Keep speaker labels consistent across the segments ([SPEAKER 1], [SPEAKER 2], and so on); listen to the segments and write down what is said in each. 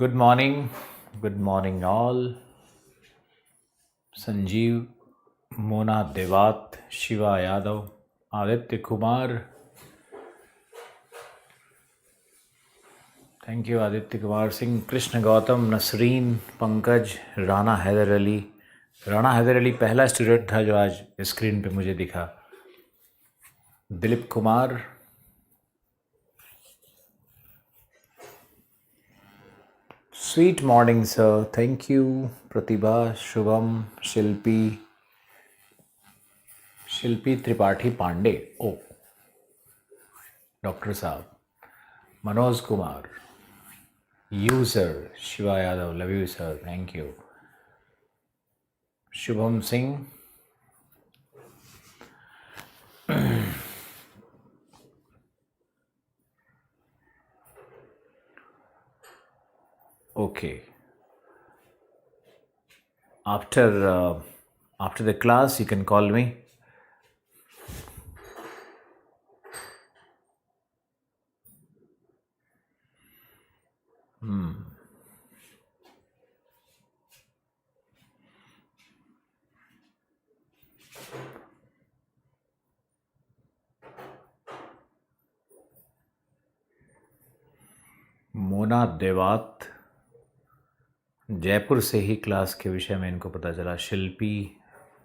[SPEAKER 1] Good morning all. Sanjeev, Mona Dewat, Shiva Yadav, Aditya Kumar, thank you Aditya Kumar Singh, Krishna Gautam, Nasreen, Pankaj, Rana Haider Ali. Rana Haider Ali पहला student था जो आज स्क्रीन पे मुझे दिखा। Dilip Kumar, sweet morning sir, thank you. Pratibha, Shubham, Shilpi Tripathi Pandey, ओ डॉक्टर साहब, Manoj Kumar, user Shiva Yadav, love you sir, thank you. Shubham Singh, okay. After the class you can call me. Mona देवात, जयपुर से ही क्लास के विषय में इनको पता चला। शिल्पी,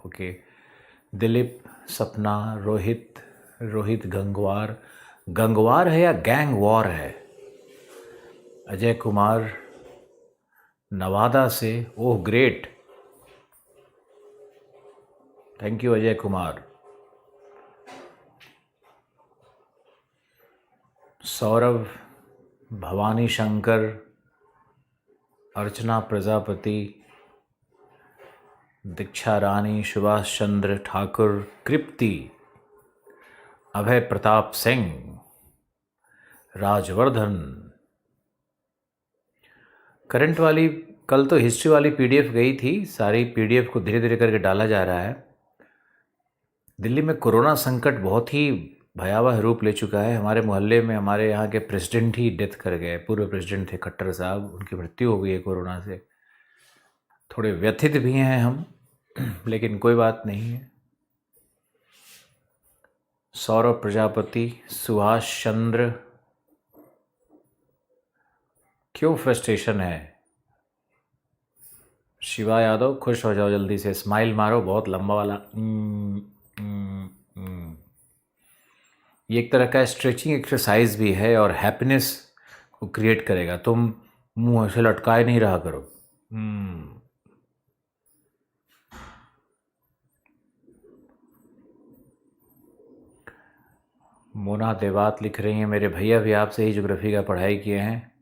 [SPEAKER 1] ओके। दिलीप, सपना, रोहित गंगवार, गंगवार है या गैंग वॉर है? अजय कुमार, नवादा से, oh great, thank you Ajay Kumar. Saurabh, Bhavani Shankar, Archana Prajapati, Diksha Rani, Subhash Chandra Thakur, Kripti, Abhay Pratap Singh, Rajvardhan. Current वाली, कल तो हिस्ट्री वाली पीडीएफ गई थी, सारी पीडीएफ को धीरे धीरे करके डाला जा रहा है। दिल्ली में कोरोना संकट बहुत ही भयावह रूप ले चुका है। हमारे मोहल्ले में हमारे यहाँ के प्रेसिडेंट ही डेथ कर गए, पूर्व प्रेसिडेंट थे खट्टर साहब, उनकी मृत्यु हो गई है कोरोना से। थोड़े व्यथित भी हैं हम, लेकिन कोई बात नहीं है। सौरभ प्रजापति, सुभाष चंद्र, क्यों फ्रस्ट्रेशन है? शिवा यादव, खुश हो जाओ जल्दी से, स्माइल मारो बहुत लंबा वाला। ये एक तरह का स्ट्रेचिंग एक्सरसाइज भी है और हैप्पीनेस को क्रिएट करेगा। तुम मुंह ऐसे लटकाए नहीं रहा करो। मोना देवात लिख रही हैं, मेरे भैया भी आपसे ही ज्योग्राफी का पढ़ाई किए हैं।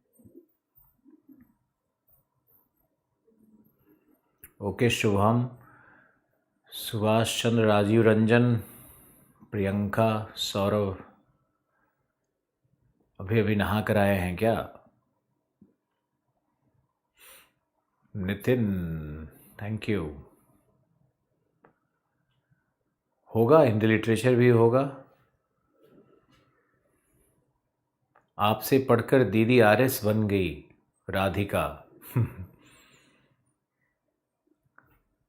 [SPEAKER 1] ओके शुभम, सुभाष चंद्र, राजीव रंजन, प्रियंका, सौरभ अभी नहा कर आए हैं क्या? Nitin, thank you. होगा, हिंदी लिटरेचर भी होगा। आपसे पढ़कर दीदी आरएस बन गई, राधिका।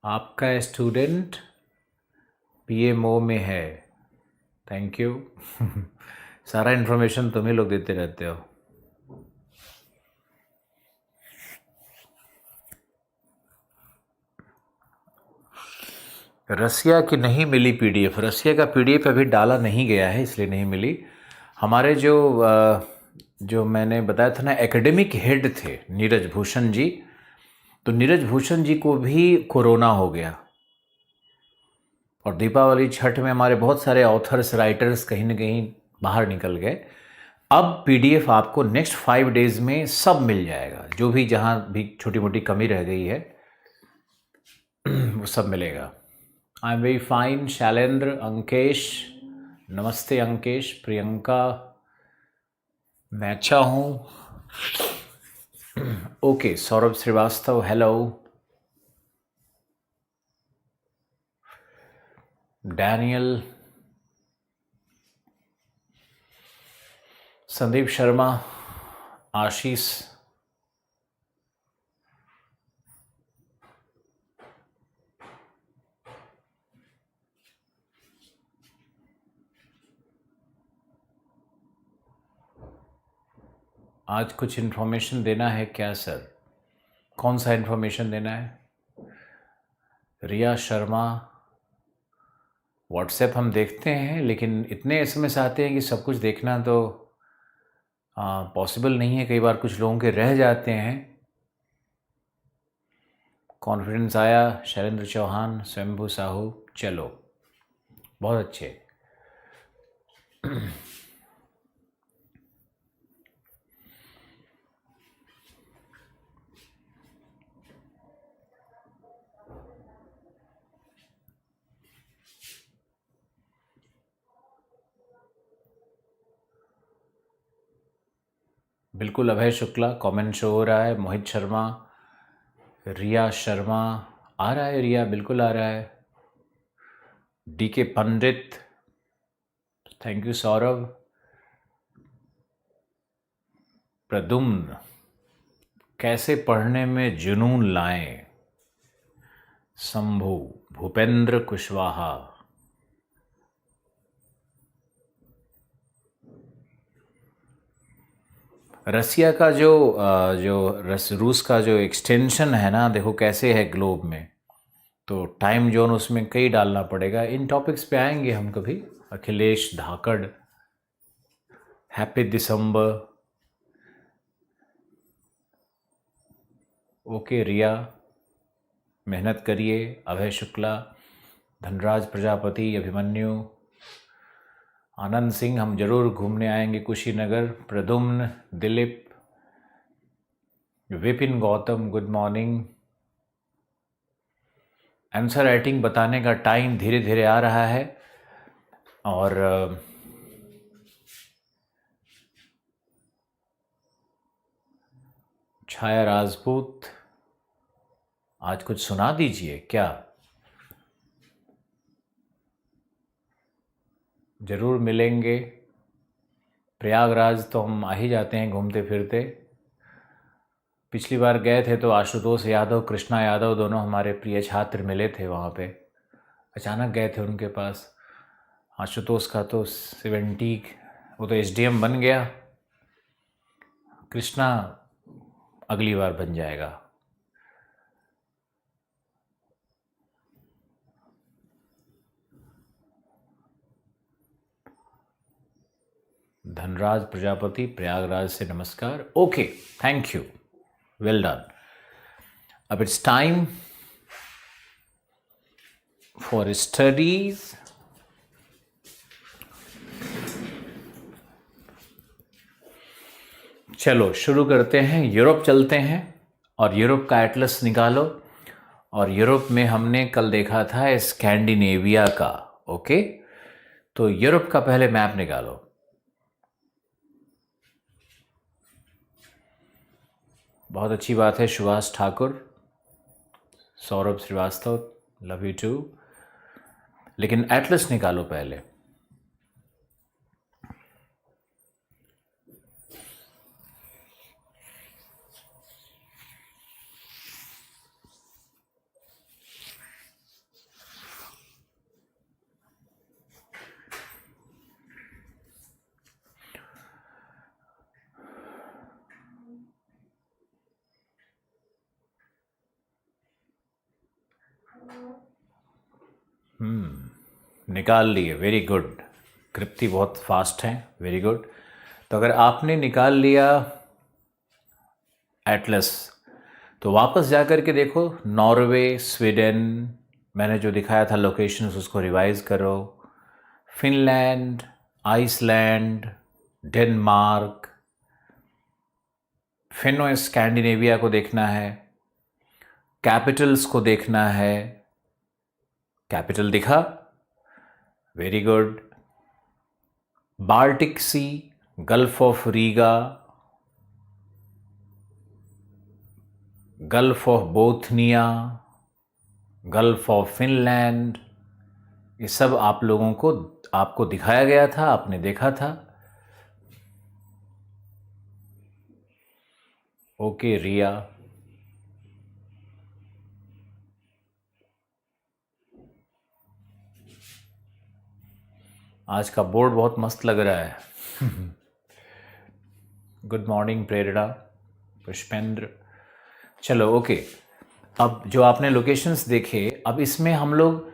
[SPEAKER 1] आपका स्टूडेंट पीएमओ में है, थैंक यू। सारा इन्फॉर्मेशन तुम ही लोग देते रहते हो। रसिया की नहीं मिली पीडीएफ, रसिया का पीडीएफ अभी डाला नहीं गया है, इसलिए नहीं मिली। हमारे जो मैंने बताया था ना, एकेडमिक हेड थे नीरज भूषण जी, तो नीरज भूषण जी को भी कोरोना हो गया। और दीपावली छठ में हमारे बहुत सारे ऑथर्स, राइटर्स कहीं ना कहीं बाहर निकल गए। अब पीडीएफ आपको नेक्स्ट 5 डेज में सब मिल जाएगा, जो भी जहाँ भी छोटी मोटी कमी रह गई है वो सब मिलेगा। I am very fine. Shailendra, Ankesh, नमस्ते अंकेश, प्रियंका, मैं अच्छा हूँ। Okay, Saurabh Srivastava, hello. Daniel, Sandeep Sharma, Ashish, आज कुछ इन्फॉर्मेशन देना है क्या सर? कौन सा इन्फॉर्मेशन देना है? रिया शर्मा, व्हाट्सएप हम देखते हैं लेकिन इतने एसएमएस आते हैं कि सब कुछ देखना तो पॉसिबल नहीं है। कई बार कुछ लोगों के रह जाते हैं। कॉन्फिडेंस आया, शैलेंद्र चौहान, स्वयंभू साहू, चलो बहुत अच्छे। बिल्कुल अभय शुक्ला, कमेंट शो हो रहा है। मोहित शर्मा, रिया शर्मा, आ रहा है रिया, बिल्कुल आ रहा है। DK Pandit, thank you Saurabh. Pradyumn, कैसे पढ़ने में जुनून लाएं, शंभू। भूपेंद्र कुशवाहा, रसिया का रूस का जो एक्सटेंशन है ना, देखो कैसे है ग्लोब में, तो टाइम जोन उसमें कई डालना पड़ेगा। इन टॉपिक्स पे आएंगे हम कभी। अखिलेश धाकड़, हैप्पी दिसंबर। ओके रिया, मेहनत करिए। अभय शुक्ला, धनराज प्रजापति, अभिमन्यु, आनंद सिंह, हम जरूर घूमने आएंगे Kushinagar. Pradyumna, Dilip, Vipin Gautam, good morning. Answer writing बताने का टाइम धीरे धीरे आ रहा है। और छाया राजपूत, आज कुछ सुना दीजिए क्या? जरूर मिलेंगे। प्रयागराज तो हम आ ही जाते हैं घूमते फिरते। पिछली बार गए थे तो आशुतोष यादव, कृष्णा यादव, दोनों हमारे प्रिय छात्र मिले थे वहाँ पे। अचानक गए थे उनके पास। आशुतोष का तो 70, वो तो एसडीएम बन गया। कृष्णा अगली बार बन जाएगा। धनराज प्रजापति, प्रयागराज से नमस्कार। Okay, thank you, well done. अब इट्स टाइम फॉर स्टडीज। चलो शुरू करते हैं। यूरोप चलते हैं और यूरोप का एटलस निकालो। और यूरोप में हमने कल देखा था स्कैंडिनेविया का। ओके, तो यूरोप का पहले मैप निकालो। बहुत अच्छी बात है Subhash Thakur, Saurabh Srivastava, love you too. लेकिन एटलस निकालो पहले। निकाल लिए, वेरी गुड। कृप्ति बहुत फास्ट हैं, वेरी गुड। तो अगर आपने निकाल लिया एटलस, तो वापस जा कर के देखो नॉर्वे, स्वीडन, मैंने जो दिखाया था लोकेशंस उसको रिवाइज करो। Finland, Iceland, Denmark, Fenno Scandinavia को देखना है। कैपिटल्स को देखना है। कैपिटल दिखा, very good. Baltic sea, gulf of Riga, gulf of Bothnia, gulf of Finland, ये सब आप लोगों को, आपको दिखाया गया था, आपने देखा था। ओके रिया, आज का बोर्ड बहुत मस्त लग रहा है। गुड मॉर्निंग प्रेरणा, पुष्पेंद्र। चलो ओके, अब जो आपने लोकेशंस देखे, अब इसमें हम लोग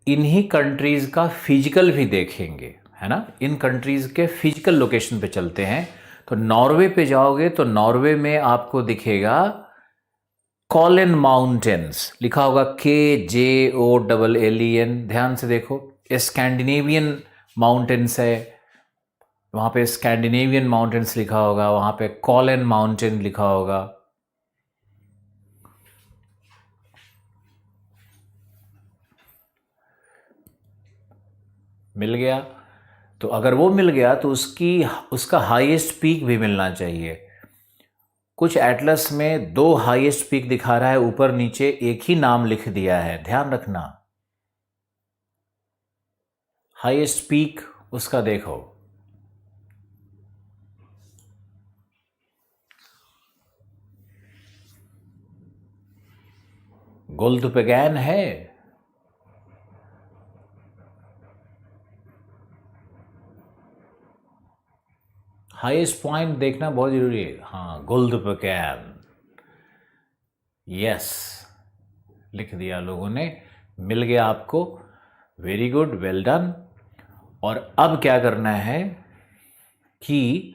[SPEAKER 1] इन्हीं कंट्रीज़ का फिजिकल भी देखेंगे, है ना। इन कंट्रीज़ के फिजिकल लोकेशन पे चलते हैं। तो नॉर्वे पे जाओगे तो नॉर्वे में आपको दिखेगा कॉलन माउंटेन्स, लिखा होगा KJOLLEN। ध्यान से देखो, स्कैंडिनेवियन माउंटेन्स है, वहाँ पे स्कैंडिनेवियन माउंटेन्स लिखा होगा, वहाँ पे कॉलन माउंटेन लिखा होगा। मिल गया। तो अगर वो मिल गया तो उसका हाईएस्ट पीक भी मिलना चाहिए। कुछ एटलस में 2 हाईएस्ट पीक दिखा रहा है, ऊपर नीचे एक ही नाम लिख दिया है, ध्यान रखना। हाईएस्ट पीक उसका देखो, गोल्डपेगैन है। हाईएस्ट पॉइंट देखना बहुत जरूरी है। हाँ, गोल्डपेगैन, यस, लिख दिया लोगों ने, मिल गया आपको। Very good, well done. और अब क्या करना है कि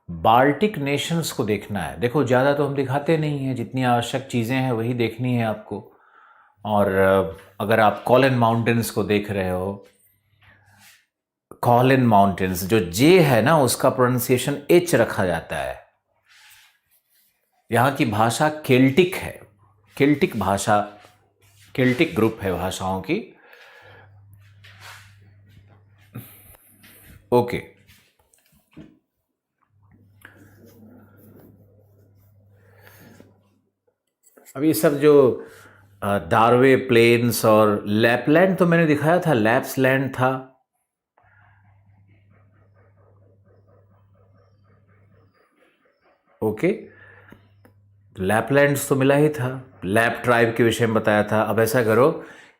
[SPEAKER 1] बाल्टिक नेशंस को देखना है। देखो, ज़्यादा तो हम दिखाते नहीं हैं, जितनी आवश्यक चीज़ें हैं वही देखनी है आपको। और अगर आप कॉलन माउंटेन्स को देख रहे हो, कॉलन माउंटेन्स, जो जे है ना उसका प्रोनाउंसिएशन एच रखा जाता है। यहाँ की भाषा केल्टिक है, केल्टिक भाषा, केल्टिक ग्रुप है भाषाओं की। ओके, अब ये सब जो डार्वे प्लेन्स और लैपलैंड तो मैंने दिखाया था, लैप्सलैंड था। ओके, लैपलैंड्स तो मिला ही था, लैप ट्राइब के विषय में बताया था। अब ऐसा करो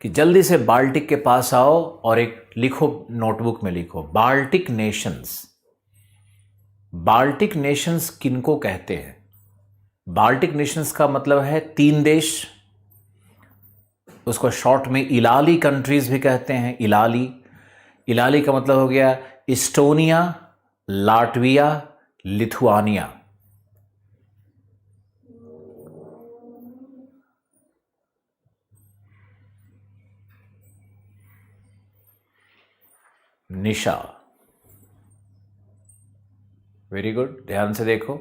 [SPEAKER 1] कि जल्दी से बाल्टिक के पास आओ और एक लिखो, नोटबुक में लिखो बाल्टिक नेशंस। बाल्टिक नेशंस किनको कहते हैं? बाल्टिक नेशंस का मतलब है 3 देश, उसको शॉर्ट में इलाली कंट्रीज भी कहते हैं। इलाली, इलाली का मतलब हो गया इस्टोनिया, लाटविया, लिथुआनिया। निशा, वेरी गुड, ध्यान से देखो।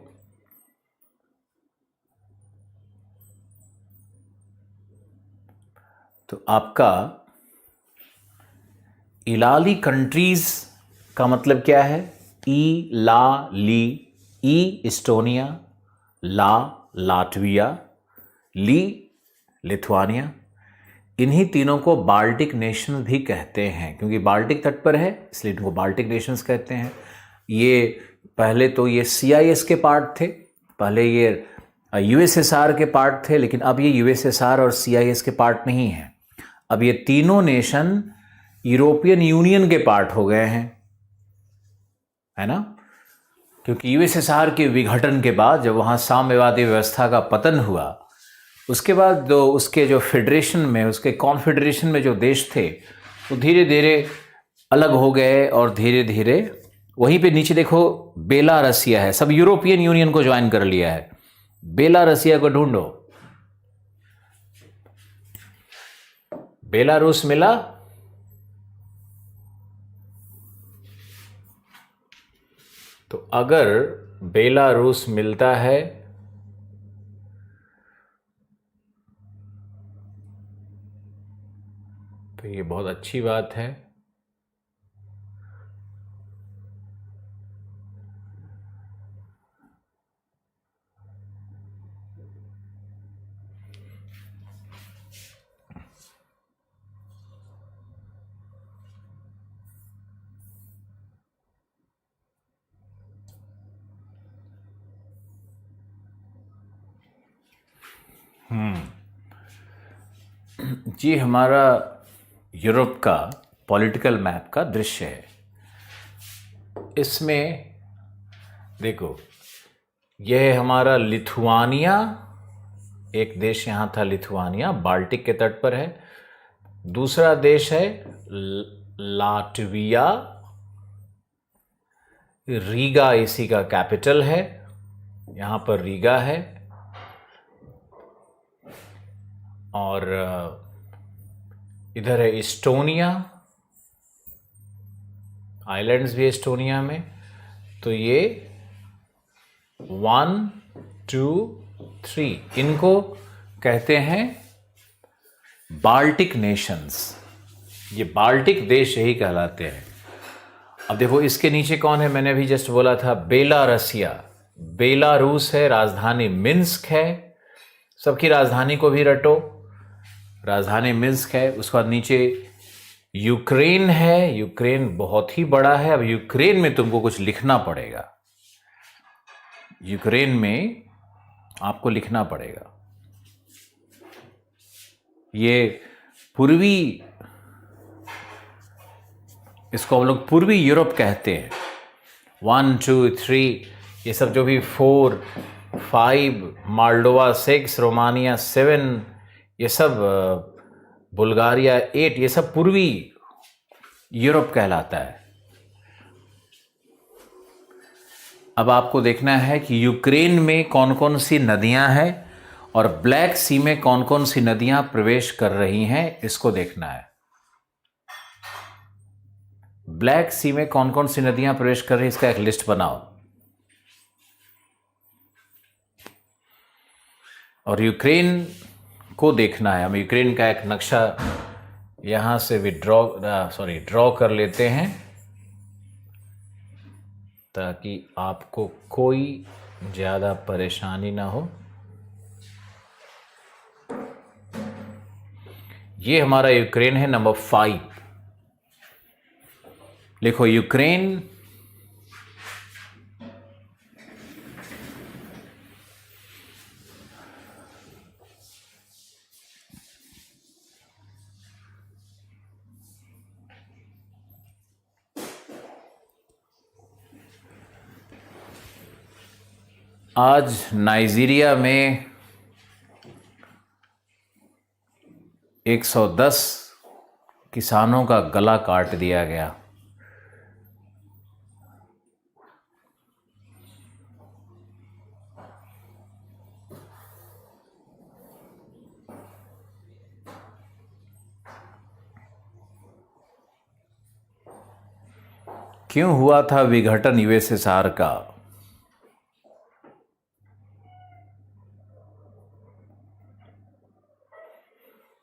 [SPEAKER 1] तो आपका इलाली कंट्रीज का मतलब क्या है? ई ला ली, ई इस्टोनिया, ला लाटविया, ली लिथुआनिया। इन्हीं तीनों को बाल्टिक नेशन भी कहते हैं, क्योंकि बाल्टिक तट पर है इसलिए इनको बाल्टिक नेशंस कहते हैं। ये पहले तो ये CIS के पार्ट थे, पहले ये USSR के पार्ट थे, लेकिन अब ये USSR और CIS के पार्ट नहीं है। अब ये तीनों नेशन यूरोपियन यूनियन के पार्ट हो गए हैं, है ना। क्योंकि USSR के विघटन के बाद जब वहाँ साम्यवादी व्यवस्था का पतन हुआ, उसके बाद जो उसके जो फेडरेशन में, उसके कॉन्फेडरेशन में जो देश थे वो धीरे धीरे अलग हो गए, और धीरे धीरे वहीं पे नीचे देखो बेला रसिया है, सब यूरोपियन यूनियन को ज्वाइन कर लिया है। बेला रसिया को ढूंढो, बेलारूस मिला? तो अगर बेलारूस मिलता है तो ये बहुत अच्छी बात है। जी, हमारा यूरोप का पॉलिटिकल मैप का दृश्य है। इसमें देखो, यह है हमारा लिथुआनिया, एक देश यहाँ था लिथुआनिया, बाल्टिक के तट पर है। दूसरा देश है लाटविया, रीगा इसी का कैपिटल है, यहाँ पर रीगा है। और इधर है इस्टोनिया, आइलैंड्स भी एस्टोनिया में। तो ये 1 2 3 इनको कहते हैं बाल्टिक नेशंस। ये बाल्टिक देश यही कहलाते हैं। अब देखो इसके नीचे कौन है, मैंने अभी जस्ट बोला था बेलारसिया, बेलारूस है, राजधानी मिन्स्क है। सबकी राजधानी को भी रटो, राजधानी मिन्स्क है। उसके बाद नीचे यूक्रेन है, यूक्रेन बहुत ही बड़ा है। अब यूक्रेन में तुमको कुछ लिखना पड़ेगा, यूक्रेन में आपको लिखना पड़ेगा। ये पूर्वी, इसको हम लोग पूर्वी यूरोप कहते हैं। 1 2 3 ये सब जो भी 4 5 माल्डोवा 6 रोमानिया 7 ये सब बुल्गारिया 8 ये सब पूर्वी यूरोप कहलाता है। अब आपको देखना है कि यूक्रेन में कौन कौन सी नदियां हैं और ब्लैक सी में कौन कौन सी नदियां प्रवेश कर रही हैं, इसको देखना है। ब्लैक सी में कौन कौन सी नदियां प्रवेश कर रही है, इसका एक लिस्ट बनाओ। और यूक्रेन को देखना है। हम यूक्रेन का एक नक्शा यहां से ड्रॉ कर लेते हैं, ताकि आपको कोई ज़्यादा परेशानी ना हो। ये हमारा यूक्रेन है, नंबर 5। लिखो यूक्रेन, आज नाइजीरिया में 110 किसानों का गला काट दिया गया। क्यों हुआ था विघटन यूएसएसआर का?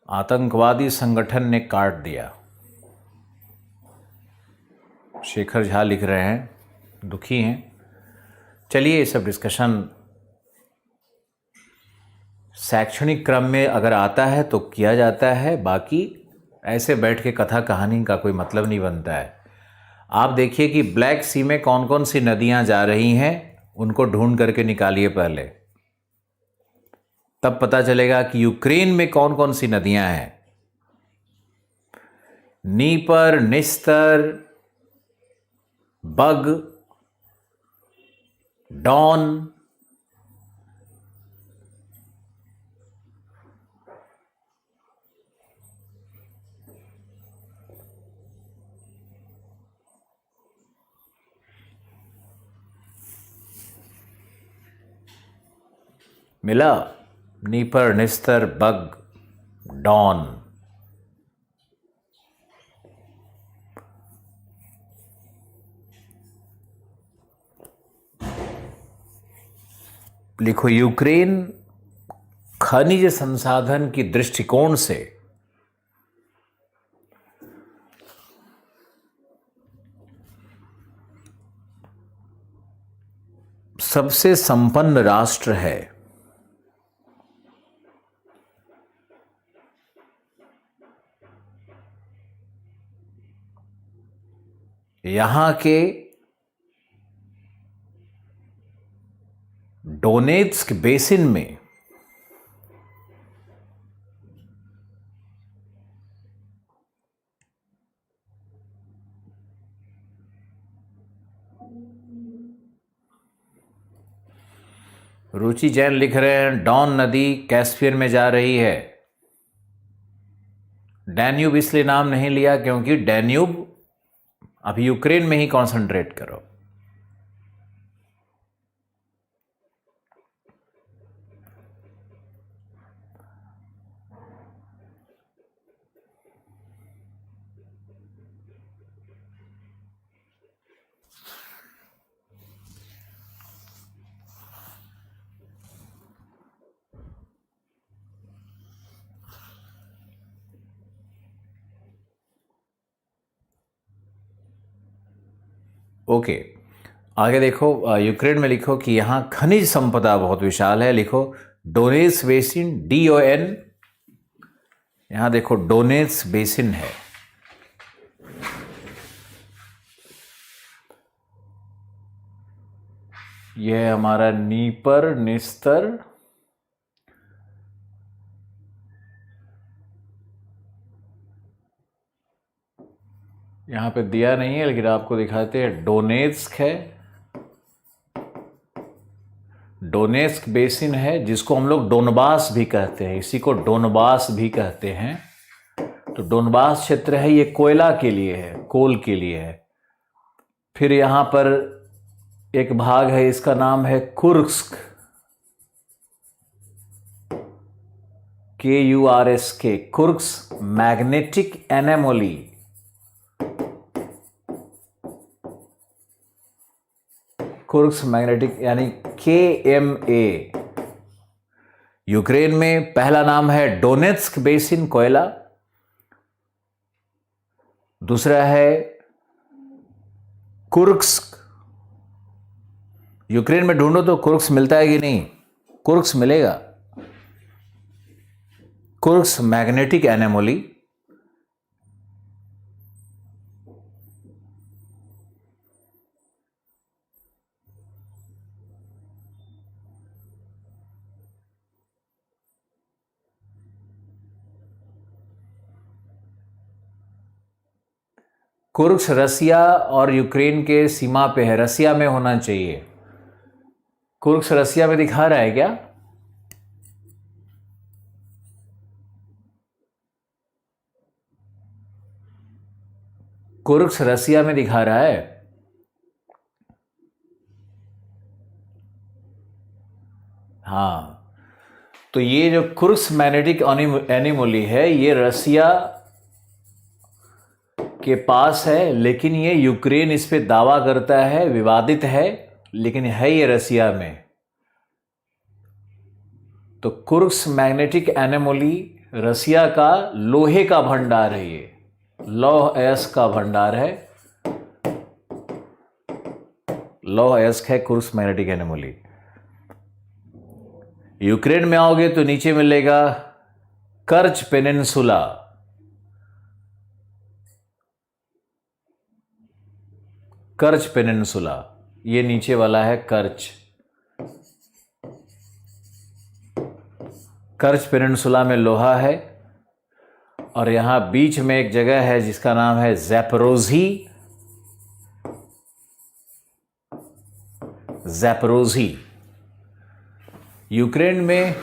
[SPEAKER 1] आतंकवादी संगठन ने काट दिया। शेखर झा लिख रहे हैं, दुखी हैं। चलिए ये सब डिस्कशन शैक्षणिक क्रम में अगर आता है तो किया जाता है, बाकी ऐसे बैठ के कथा कहानी का कोई मतलब नहीं बनता है। आप देखिए कि ब्लैक सी में कौन कौन सी नदियां जा रही हैं, उनको ढूंढ करके निकालिए पहले, तब पता चलेगा कि यूक्रेन में कौन कौन सी नदियां हैं। नीपर, निस्तर, बग, डॉन, मिला? Dnieper, निस्तर, bug, don. लिखो यूक्रेन खनिज संसाधन की दृष्टिकोण से सबसे संपन्न राष्ट्र है। यहां के डोनेट्स्क बेसिन में रुचि जैन लिख रहे हैं डॉन नदी कैस्पियन में जा रही है। डैन्यूब इसलिए नाम नहीं लिया क्योंकि डैन्यूब अभी यूक्रेन में ही कंसंट्रेट करो। ओके, आगे देखो, यूक्रेन में लिखो कि यहाँ खनिज संपदा बहुत विशाल है। लिखो डोनेट्स बेसिन, DON, यहाँ देखो डोनेट्स बेसिन है। यह हमारा नीपर निस्तर, यहाँ पे दिया नहीं है लेकिन आपको दिखाते हैं। डोनेट्स्क है, डोनेट्स्क बेसिन है, जिसको हम लोग डोनबास भी कहते हैं, इसी को डोनबास भी कहते हैं। तो डोनबास क्षेत्र है, ये कोयला के लिए है, कोल के लिए है। फिर यहाँ पर एक भाग है, इसका नाम है Kursk, KURSK, Kursk magnetic anomaly. Kursk magnetic यानी KMA। यूक्रेन में पहला नाम है डोनेट्स्क बेसिन, कोयला। दूसरा है कुर्स्क। यूक्रेन में ढूंढो तो कुर्स्क मिलता है कि नहीं? कुर्स्क मिलेगा। Kursk magnetic anomaly. कुर्स्क रसिया और यूक्रेन के सीमा पे है, रसिया में होना चाहिए। कुर्स्क रसिया में दिखा रहा है क्या? कुर्स्क रसिया में दिखा रहा है। हाँ, तो ये जो कुर्स्क मैग्नेटिक एनोमली है, ये रसिया के पास है, लेकिन ये यूक्रेन इस पे दावा करता है, विवादित है, लेकिन है ये रसिया में। तो कुर्स्क मैग्नेटिक एनोमली रसिया का लोहे का भंडार है, ये लौह अयस्क का भंडार है, लौह अयस्क है कुर्स्क मैग्नेटिक एनोमली। यूक्रेन में आओगे तो नीचे मिलेगा कर्च पेनिनसुला। कर्च पेनिनसुला, ये नीचे वाला है कर्च। कर्च पेनिनसुला में लोहा है, और यहां बीच में एक जगह है जिसका नाम है ज़ैपोरोज़ी। ज़ैपोरोज़ी यूक्रेन में।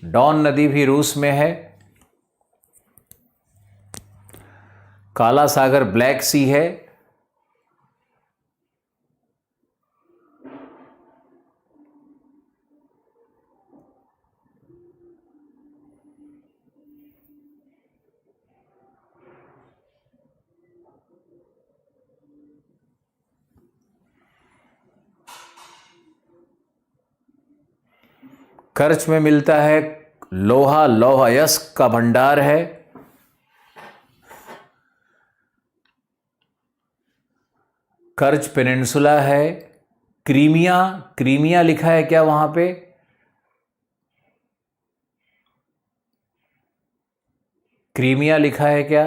[SPEAKER 1] डॉन नदी भी रूस में है। काला सागर ब्लैक सी है। कर्च में मिलता है लोहा, लौह अयस्क का भंडार है। कर्च पेनिनसुला है। क्रीमिया, क्रीमिया लिखा है क्या वहां पे? क्रीमिया लिखा है क्या?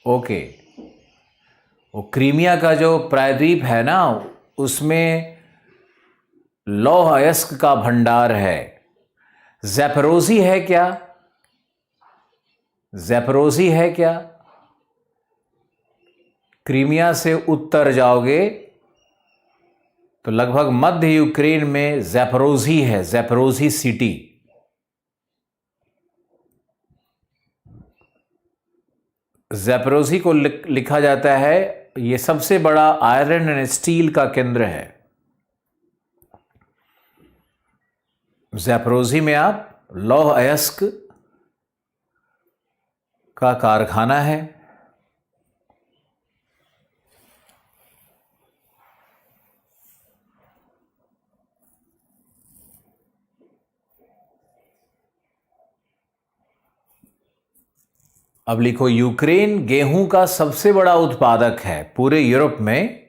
[SPEAKER 1] ओके, वो क्रीमिया का जो प्रायद्वीप है ना, उसमें लौह अयस्क का भंडार है। ज़ैपोरोज़ी है क्या? ज़ैपोरोज़ी है क्या? क्रीमिया से उत्तर जाओगे तो लगभग मध्य यूक्रेन में ज़ैपोरोज़ी है, ज़ैपोरोज़ी सिटी। ज़ैपोरोज़ी को लिखा जाता है, ये सबसे बड़ा आयरन एंड स्टील का केंद्र है। ज़ैपोरोज़ी में आप लौह अयस्क का कारखाना है। अब लिखो, यूक्रेन गेहूं का सबसे बड़ा उत्पादक है पूरे यूरोप में।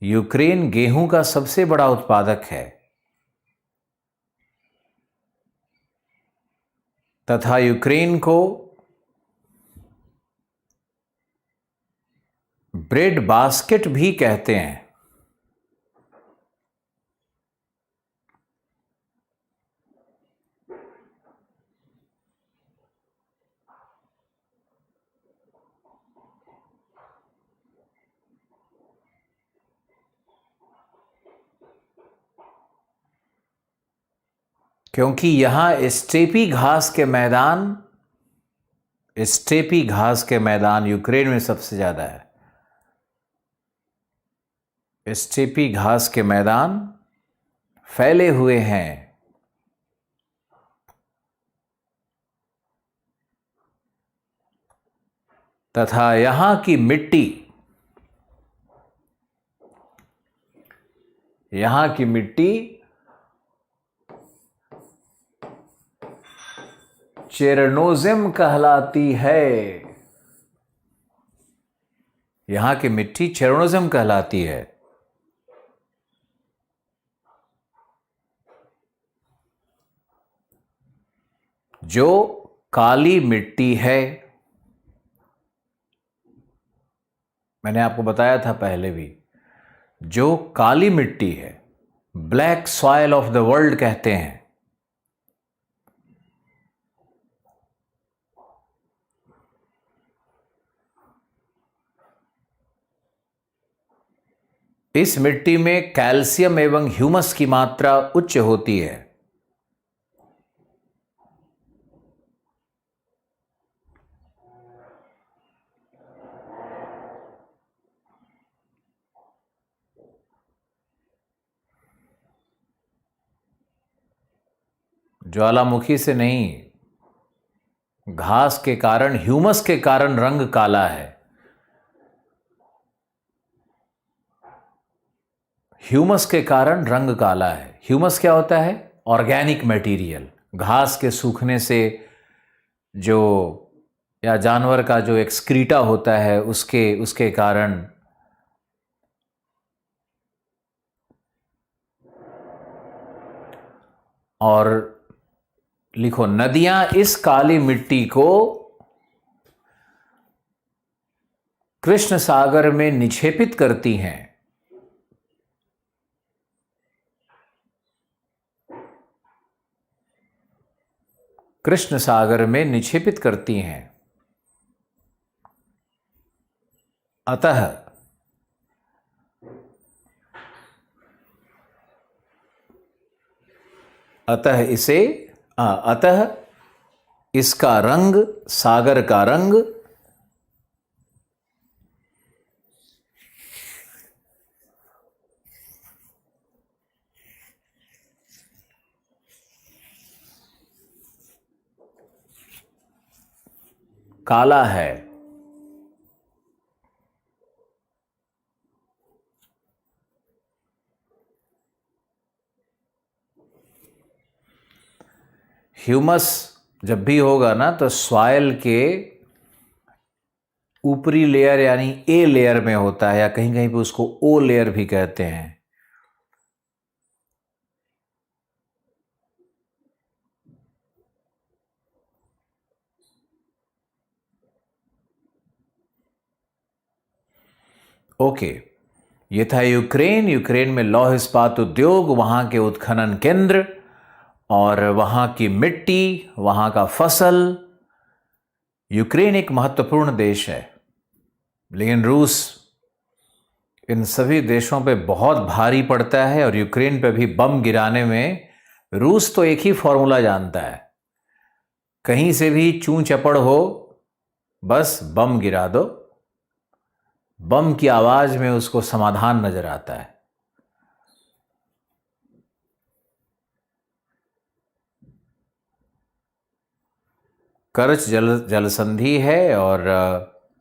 [SPEAKER 1] यूक्रेन गेहूं का सबसे बड़ा उत्पादक है तथा यूक्रेन को ब्रेड बास्केट भी कहते हैं। क्योंकि यहां स्टेपी घास के मैदान यूक्रेन में सबसे ज्यादा है। स्टेपी घास के मैदान फैले हुए हैं तथा यहां की मिट्टी चेरनोज़ेम कहलाती है। यहां की मिट्टी चेरनोज़ेम कहलाती है। जो काली मिट्टी है, मैंने आपको बताया था पहले भी, जो काली मिट्टी है, black soil of the world कहते हैं। इस मिट्टी में कैल्शियम एवं ह्यूमस की मात्रा उच्च होती है। ज्वालामुखी से नहीं, घास के कारण, ह्यूमस के कारण रंग काला है। ह्यूमस के कारण रंग काला है। ह्यूमस क्या होता है? Organic material. घास के सूखने से जो, या जानवर का जो एक्सक्रीटा होता है उसके कारण और लिखो, नदियां इस काली मिट्टी को कृष्ण सागर में निक्षेपित करती हैं। कृष्ण सागर में निक्षेपित करती हैं। अतः इसका रंग, सागर का रंग काला है। ह्यूमस जब भी होगा ना, तो सॉइल के ऊपरी लेयर यानी ए लेयर में होता है, या कहीं कहीं पे उसको ओ लेयर भी कहते हैं। ओके, ये था यूक्रेन में लौह इस्पात उद्योग, वहां के उत्खनन केंद्र और वहां की मिट्टी, वहां का फसल। यूक्रेन एक महत्वपूर्ण देश है, लेकिन रूस इन सभी देशों पे बहुत भारी पड़ता है और यूक्रेन पे भी बम गिराने में रूस तो एक ही फॉर्मूला जानता है, कहीं से भी चूं चपड़ हो बस बम गिरा दो, बम की आवाज में उसको समाधान नजर आता है। कर्च जल संधि है और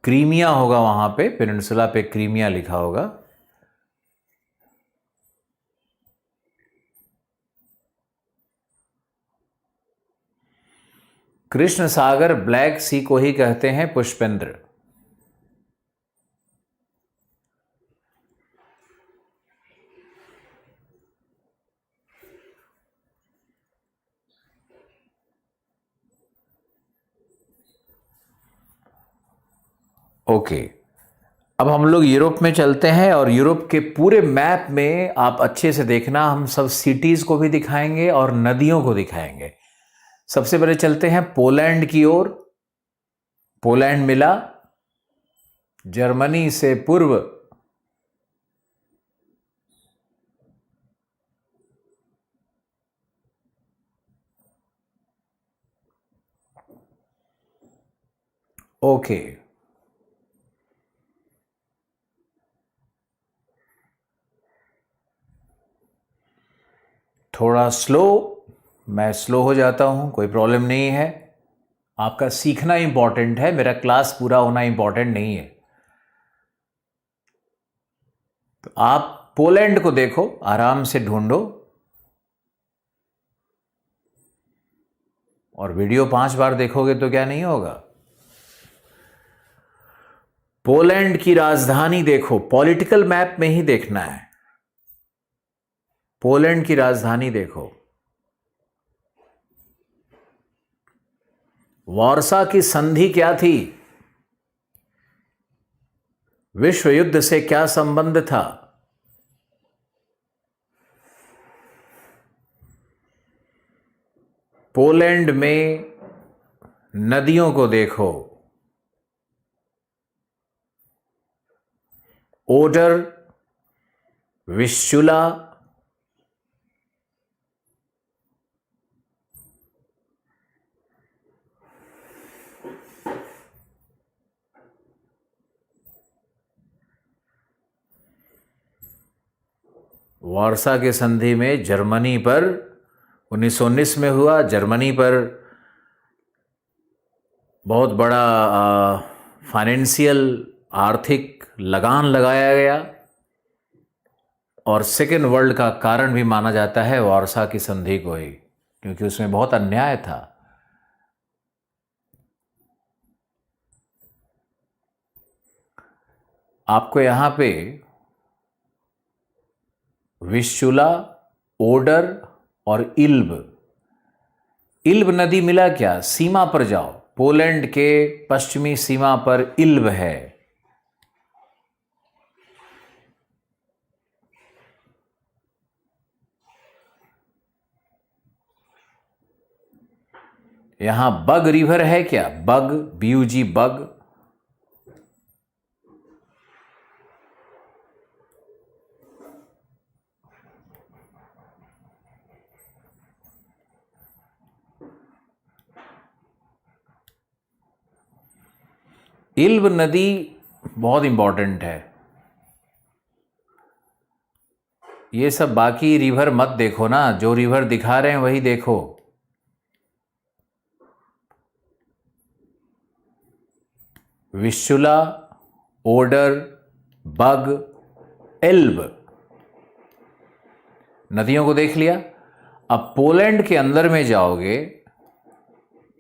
[SPEAKER 1] क्रीमिया होगा, वहां पे पेनिनसुला पे क्रीमिया लिखा होगा। कृष्ण सागर ब्लैक सी को ही कहते हैं पुष्पेंद्र। ओके, अब हम लोग यूरोप में चलते हैं और यूरोप के पूरे मैप में आप अच्छे से देखना, हम सब सिटीज को भी दिखाएंगे और नदियों को दिखाएंगे। सबसे पहले चलते हैं पोलैंड की ओर। पोलैंड मिला जर्मनी से पूर्व, ओके। थोड़ा स्लो, मैं स्लो हो जाता हूं, कोई प्रॉब्लम नहीं है। आपका सीखना इंपॉर्टेंट है, मेरा क्लास पूरा होना इंपॉर्टेंट नहीं है। तो आप पोलैंड को देखो, आराम से ढूंढो और वीडियो 5 बार देखोगे तो क्या नहीं होगा। पोलैंड की राजधानी देखो, पॉलिटिकल मैप में ही देखना है। पोलैंड की राजधानी देखो, वार्सा की संधि क्या थी, विश्व युद्ध से क्या संबंध था। पोलैंड में नदियों को देखो, ओडर, विस्चुला, वार्सा के संधि में जर्मनी पर 1919 में हुआ, जर्मनी पर बहुत बड़ा फाइनेंशियल आर्थिक लगान लगाया गया और सेकेंड वर्ल्ड का कारण भी माना जाता है वार्सा की संधि को ही, क्योंकि उसमें बहुत अन्याय था। आपको यहां पे विस्चुला, ओडर और इल्ब, इल्ब नदी मिला क्या, सीमा पर जाओ, पोलैंड के पश्चिमी सीमा पर इल्ब है। यहां बग रिवर है क्या, बग, BUG, बग। इल्ब नदी बहुत इंपॉर्टेंट है। ये सब बाकी रिवर मत देखो ना, जो रिवर दिखा रहे हैं वही देखो। विस्चुला, ओडर, बग, एल्ब, नदियों को देख लिया। अब पोलैंड के अंदर में जाओगे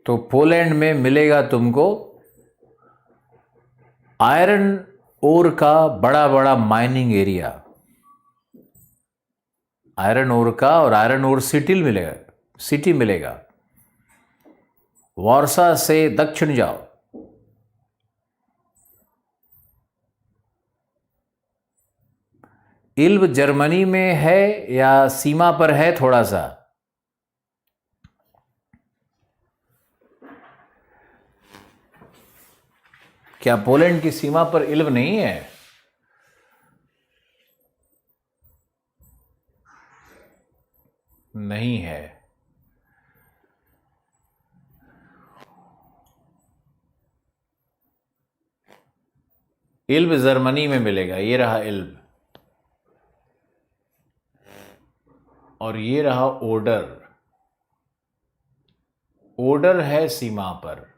[SPEAKER 1] तो पोलैंड में मिलेगा तुमको आयरन ओर का बड़ा बड़ा माइनिंग एरिया, आयरन ओर का, और आयरन ओर सिटी मिलेगा। वार्सा से दक्षिण जाओ, इल्ब जर्मनी में है या सीमा पर है थोड़ा सा, क्या पोलैंड की सीमा पर इल्ब नहीं है? नहीं है। इल्ब जर्मनी में मिलेगा, ये रहा इल्ब, और ये रहा ओडर। ओडर है सीमा पर।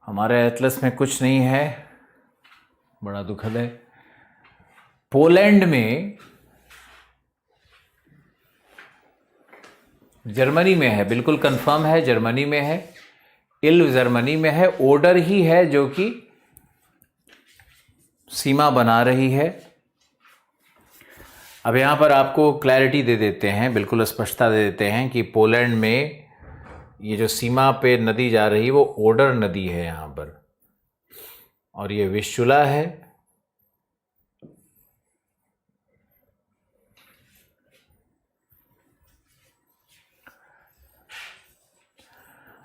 [SPEAKER 1] हमारे एटलस में कुछ नहीं है, बड़ा दुखद है। पोलैंड में, जर्मनी में है, बिल्कुल कंफर्म है, जर्मनी में है। इल्व जर्मनी में है, ओडर ही है जो कि सीमा बना रही है। अब यहां पर आपको क्लैरिटी दे देते हैं, बिल्कुल स्पष्टता दे देते हैं कि पोलैंड में ये जो सीमा पे नदी जा रही है वो ओडर नदी है यहां पर, और ये विशुला है।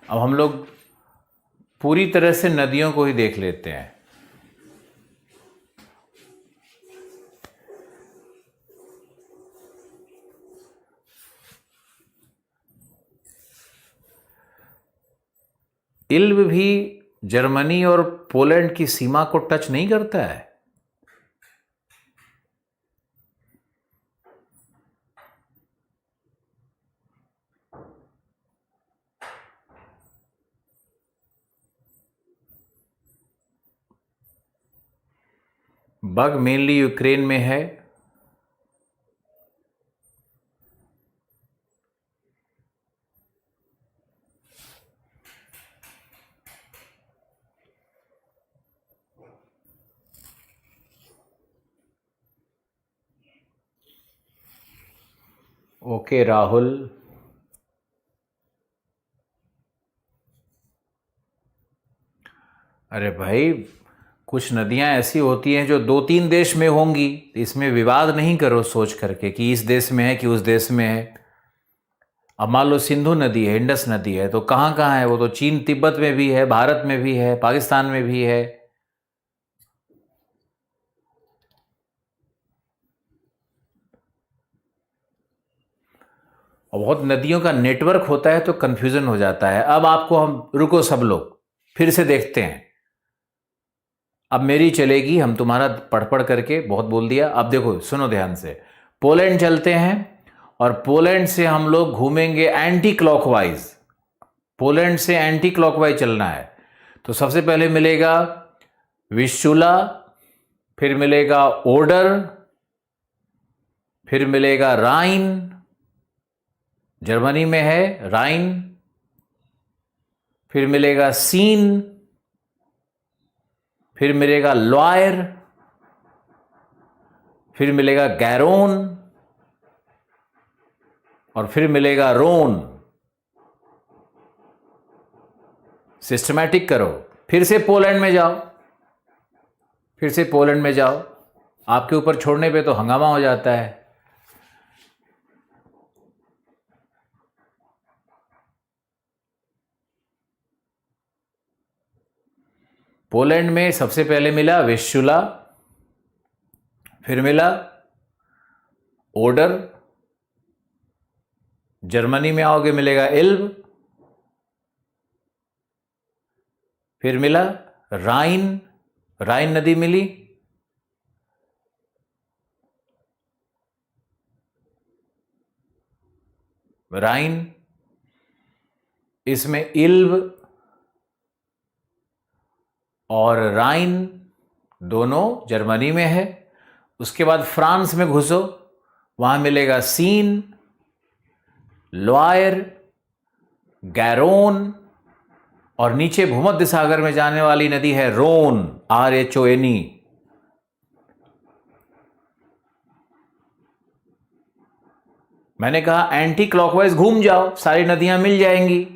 [SPEAKER 1] अब हम लोग पूरी तरह से नदियों को ही देख लेते हैं। इल्ब भी जर्मनी और पोलैंड की सीमा को टच नहीं करता है। बग मेनली यूक्रेन में है। ओके राहुल। अरे भाई, कुछ नदियां ऐसी होती हैं जो 2-3 देश में होंगी, इसमें विवाद नहीं करो सोच करके कि इस देश में है कि उस देश में है। अब मान लो सिंधु नदी है, इंडस नदी है, तो कहाँ कहाँ है वो? तो चीन तिब्बत में भी है, भारत में भी है, पाकिस्तान में भी है। और बहुत नदियों का नेटवर्क होता है तो कंफ्यूजन हो जाता है। अब आपको हम, रुको सब लोग, फिर से देखते हैं। अब मेरी चलेगी, हम तुम्हारा पढ़ पढ़ करके बहुत बोल दिया। अब देखो, सुनो ध्यान से। पोलैंड चलते हैं और पोलैंड से हम लोग घूमेंगे एंटी क्लॉकवाइज। पोलैंड से एंटी क्लॉकवाइज चलना है। तो सबसे पहले मिलेगा विशुला, फिर मिलेगा ओडर, फिर मिलेगा राइन, जर्मनी में है राइन, फिर मिलेगा सीन, फिर मिलेगा लॉयर, फिर मिलेगा गैरोन, और फिर मिलेगा रोन। सिस्टमैटिक करो। फिर से पोलैंड में जाओ, फिर से पोलैंड में जाओ। आपके ऊपर छोड़ने पे तो हंगामा हो जाता है। पोलैंड में सबसे पहले मिला विशुला, फिर मिला ओडर, जर्मनी में आओगे मिलेगा इल्ब, फिर मिला राइन, राइन नदी मिली, राइन, इसमें इल्ब और राइन दोनों जर्मनी में है। उसके बाद फ्रांस में घुसो, वहां मिलेगा सीन, लॉयर, गैरोन, और नीचे भूमध्य सागर में जाने वाली नदी है रोन, RHONE। मैंने कहा एंटी क्लॉकवाइज घूम जाओ, सारी नदियां मिल जाएंगी।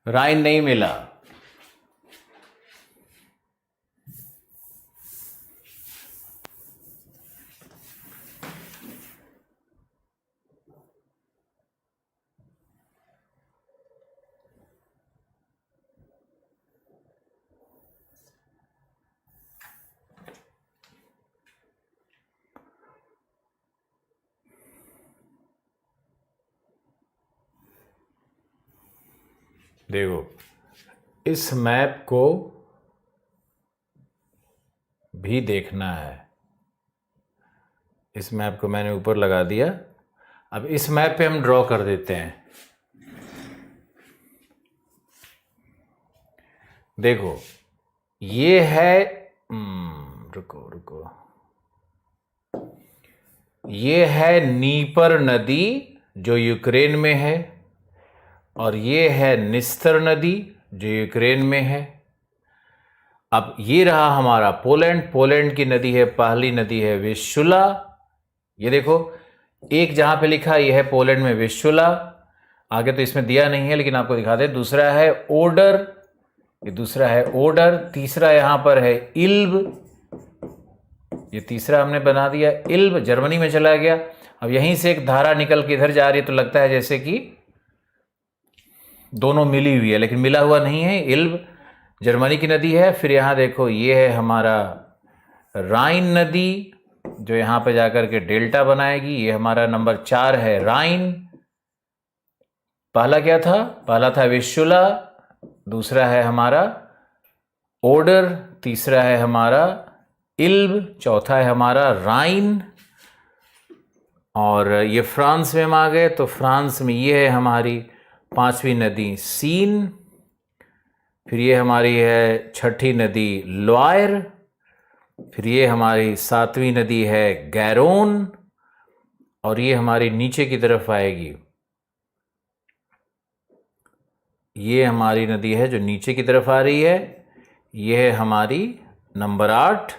[SPEAKER 1] राइन नहीं मिला। देखो, इस मैप को भी देखना है। इस मैप को मैंने ऊपर लगा दिया। अब इस मैप पे हम ड्रॉ कर देते हैं। देखो, ये है रुको रुको, ये है नीपर नदी जो यूक्रेन में है, और ये है निस्तर नदी जो यूक्रेन में है। अब ये रहा हमारा पोलैंड। पोलैंड की नदी है, पहली नदी है विस्चुला। ये देखो, एक जहां पे लिखा ये है पोलैंड में विस्चुला, आगे तो इसमें दिया नहीं है लेकिन आपको दिखा दे। दूसरा है ओडर, ये दूसरा है ओडर। तीसरा यहां पर है इल्ब, ये तीसरा हमने बना दिया। इल्ब जर्मनी में चला गया। अब यहीं से एक धारा निकल के इधर जा रही है, तो लगता है जैसे कि दोनों मिली हुई है, लेकिन मिला हुआ नहीं है। इल्ब जर्मनी की नदी है। फिर यहां देखो, ये है हमारा राइन नदी जो यहां पे जाकर के डेल्टा बनाएगी। ये हमारा नंबर 4 है राइन। पहला क्या था? पहला था विस्चुला, दूसरा है हमारा ओडर, तीसरा है हमारा इल्ब, चौथा है हमारा राइन। और ये फ्रांस में हम आ गए, तो फ्रांस में ये है हमारी 5वीं नदी सीन। फिर ये हमारी है 6ठी नदी लॉयर। फिर ये हमारी 7वीं नदी है गैरोन। और ये हमारी नीचे की तरफ आएगी, ये हमारी नदी है जो नीचे की तरफ आ रही है, ये है हमारी नंबर 8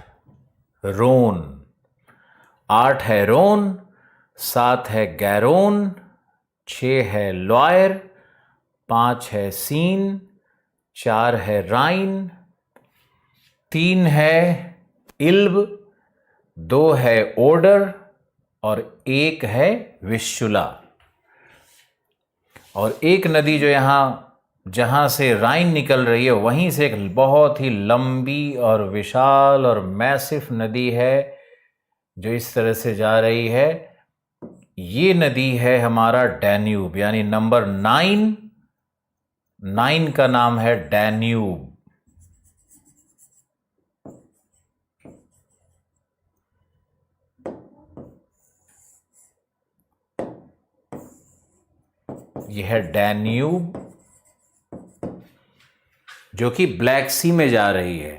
[SPEAKER 1] रोन। 8 है रोन, 7 है गैरोन, 6 है लॉयर, 5 है सीन, 4 है राइन, 3 है इल्ब, 2 है ओडर और 1 है विस्चुला। और एक नदी जो जहाँ से राइन निकल रही है, वहीं से एक बहुत ही लंबी और विशाल और मैसिव नदी है जो इस तरह से जा रही है। ये नदी है हमारा डैन्यूब, यानी नंबर 9। 9 का नाम है डैन्यूब। यह है डैन्यूब जो कि ब्लैक सी में जा रही है।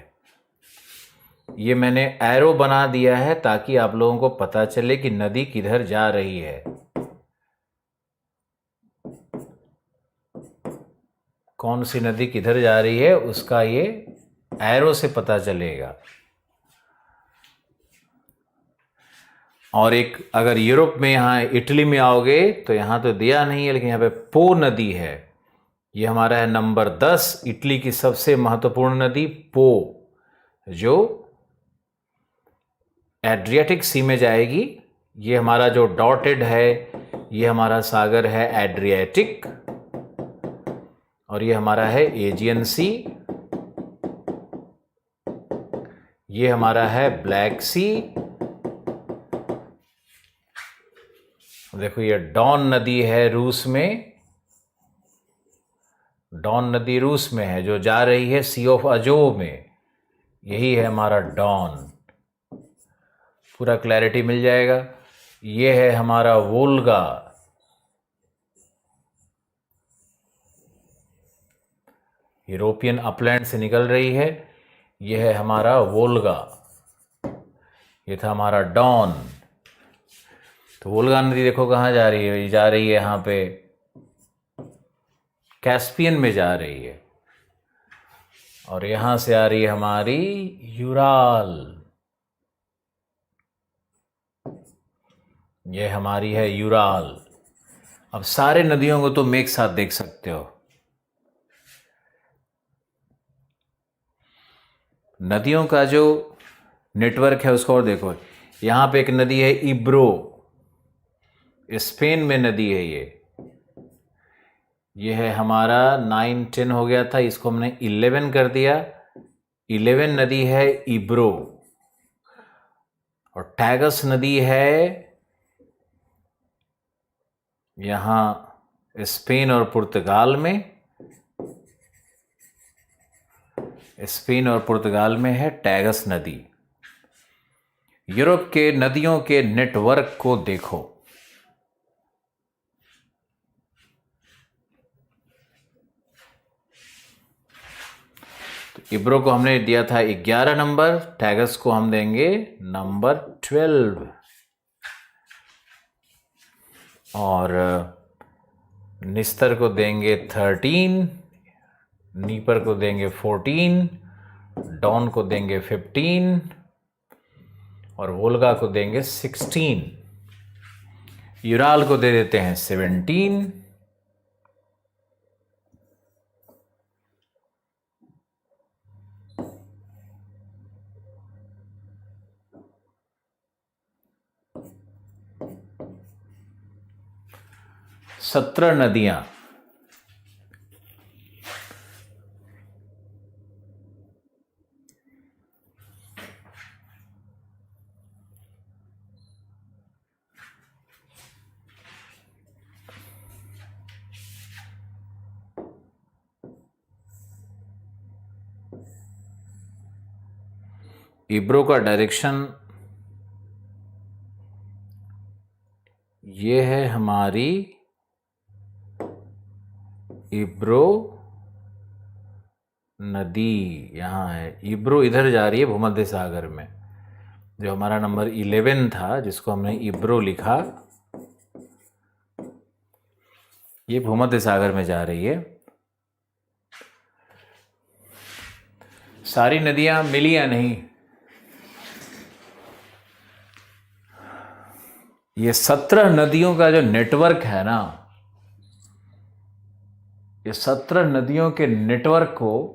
[SPEAKER 1] ये मैंने एरो बना दिया है ताकि आप लोगों को पता चले कि नदी किधर जा रही है। कौन सी नदी किधर जा रही है उसका ये एरो से पता चलेगा। और एक अगर यूरोप में, यहाँ इटली में आओगे तो यहाँ तो दिया नहीं है, लेकिन यहाँ पे पो नदी है। ये हमारा है नंबर 10, इटली की सबसे महत्वपूर्ण नदी पो, जो एड्रियाटिक सी में जाएगी। ये हमारा जो डॉटेड है, ये हमारा सागर है एड्रियाटिक, और ये हमारा है एजियन सी। ये हमारा है ब्लैक सी। देखो, ये डॉन नदी है रूस में। डॉन नदी रूस में है जो जा रही है सी ऑफ अजोव में। यही है हमारा डॉन। पूरा क्लैरिटी मिल जाएगा। ये है हमारा वोल्गा। यूरोपियन अपलैंड से निकल रही है। यह है हमारा वोल्गा। ये था हमारा डॉन। तो वोल्गा नदी देखो कहाँ जा रही है? ये जा रही है यहाँ पे कैस्पियन में जा रही है, और यहां से आ रही है हमारी यूराल। ये हमारी है यूराल। अब सारे नदियों को तुम एक साथ देख सकते हो। नदियों का जो नेटवर्क है उसको और देखो। यहां पे एक नदी है इब्रो, स्पेन में नदी है ये है हमारा 9, 10 हो गया था, इसको हमने 11 कर दिया। 11 नदी है इब्रो। और टैगस नदी है यहाँ स्पेन और पुर्तगाल में। स्पेन और पुर्तगाल में है टैगस नदी। यूरोप के नदियों के नेटवर्क को देखो। तो इब्रो को हमने दिया था 11 नंबर, टैगस को हम देंगे नंबर 12 और निस्तर को देंगे 13, नीपर को देंगे 14, डॉन को देंगे 15 और वोल्गा को देंगे 16। यूराल को दे देते हैं 17। सत्रह नदियां। इब्रो का डायरेक्शन ये है, हमारी इब्रो नदी यहाँ है। इब्रो इधर जा रही है भूमध्य सागर में। जो हमारा नंबर 11 था जिसको हमने इब्रो लिखा, ये भूमध्य सागर में जा रही है। सारी नदियां मिली या नहीं? ये 17 नदियों का जो नेटवर्क है ना, ये 17 नदियों के नेटवर्क को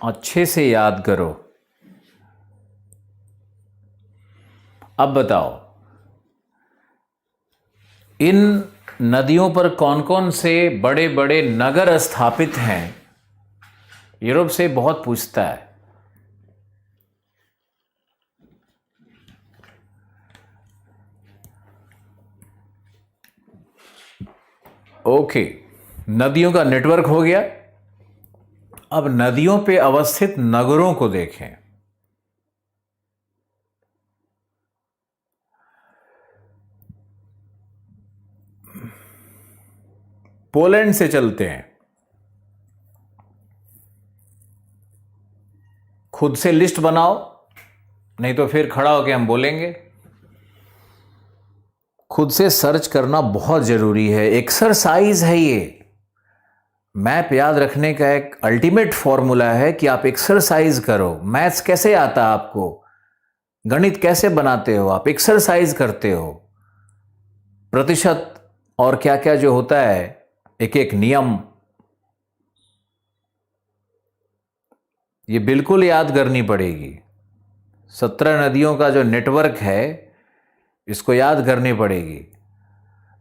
[SPEAKER 1] अच्छे से याद करो। अब बताओ, इन नदियों पर कौन कौन से बड़े बड़े नगर स्थापित हैं? यूरोप से बहुत पूछता है। ओके, नदियों का नेटवर्क हो गया। अब नदियों पे अवस्थित नगरों को देखें। पोलैंड से चलते हैं। खुद से लिस्ट बनाओ, नहीं तो फिर खड़ा होकर हम बोलेंगे। खुद से सर्च करना बहुत जरूरी है, एक्सरसाइज है ये। मैप याद रखने का एक अल्टीमेट फॉर्मूला है कि आप एक्सरसाइज करो। मैथ्स कैसे आता है आपको, गणित कैसे बनाते हो, आप एक्सरसाइज करते हो। प्रतिशत और क्या क्या जो होता है, एक एक नियम, ये बिल्कुल याद करनी पड़ेगी। 17 नदियों का जो नेटवर्क है, इसको याद करनी पड़ेगी।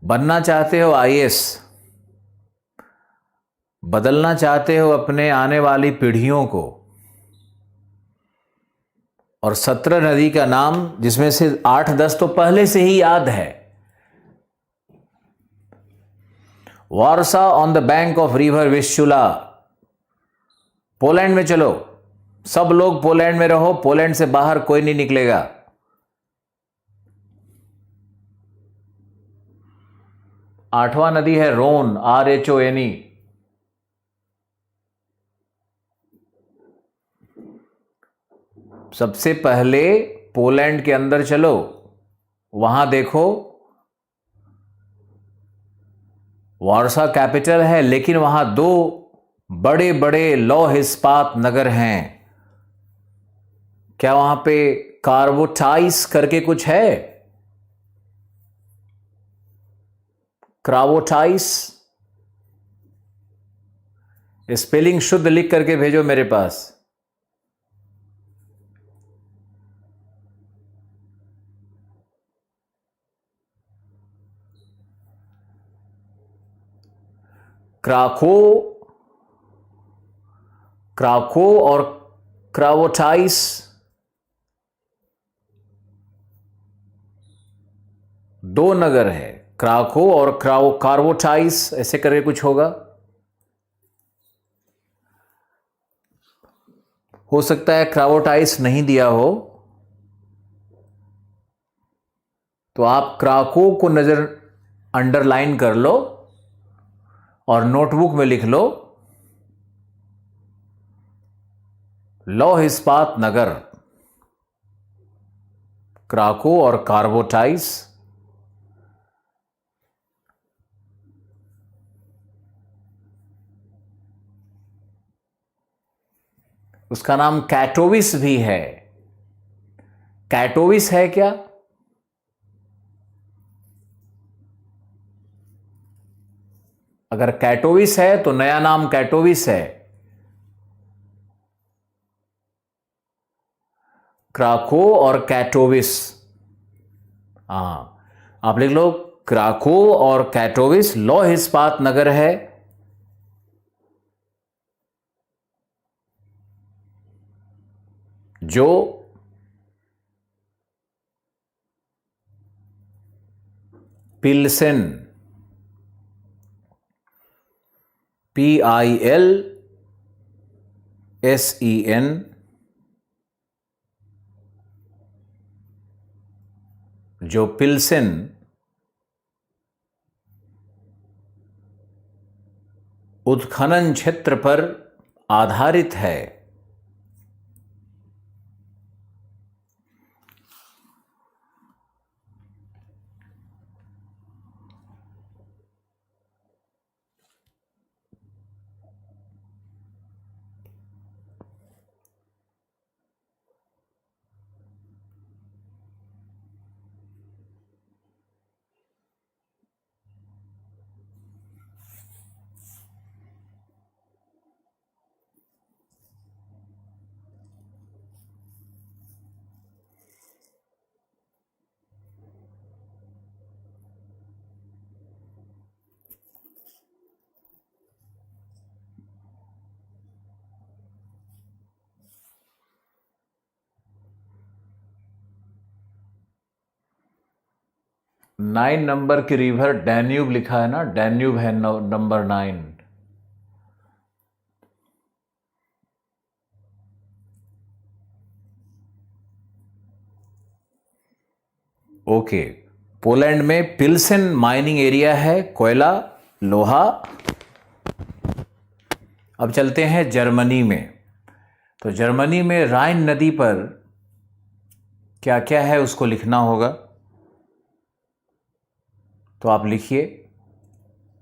[SPEAKER 1] बनना चाहते हो आईएएस, बदलना चाहते हो अपने आने वाली पीढ़ियों को, और 17 नदी का नाम जिसमें से 8-10 तो पहले से ही याद है। Warsaw on the bank of river Vistula. Poland में चलो, सब लोग पोलैंड में रहो, पोलैंड से बाहर कोई नहीं निकलेगा। आठवां नदी है रोन, RHONE। सबसे पहले पोलैंड के अंदर चलो, वहां देखो, वारसा कैपिटल है, लेकिन वहां 2 बड़े बड़े लौह इस्पात नगर हैं। क्या वहां पे कार्बोटाइस करके कुछ है? क्रावोटाइस, स्पेलिंग शुद्ध लिख करके भेजो मेरे पास। क्राको और क्रावोटाइस, दो नगर है। क्राको और कार्बोटाइस ऐसे करके कुछ होगा। हो सकता है क्रावोटाइस नहीं दिया हो, तो आप क्राको को नजर अंडरलाइन कर लो और नोटबुक में लिख लो लौह इस्पात नगर, क्राको और कार्बोटाइस। उसका नाम कैटोविस भी है। कैटोविस है क्या? अगर कैटोविस है तो नया नाम कैटोविस है। क्राको और कैटोविस, हाँ आप लिख लो क्राको और कैटोविस लौह इस्पात नगर है। जो पिल्सेन, PILSEN, जो पिल्सेन उत्खनन क्षेत्र पर आधारित है। नाइन नंबर की रिवर डैन्यूब लिखा है ना, डैन्यूब है नंबर 9। ओके, पोलैंड में पिल्सेन माइनिंग एरिया है, कोयला लोहा। अब चलते हैं जर्मनी में। तो जर्मनी में राइन नदी पर क्या क्या है उसको लिखना होगा। तो आप लिखिए,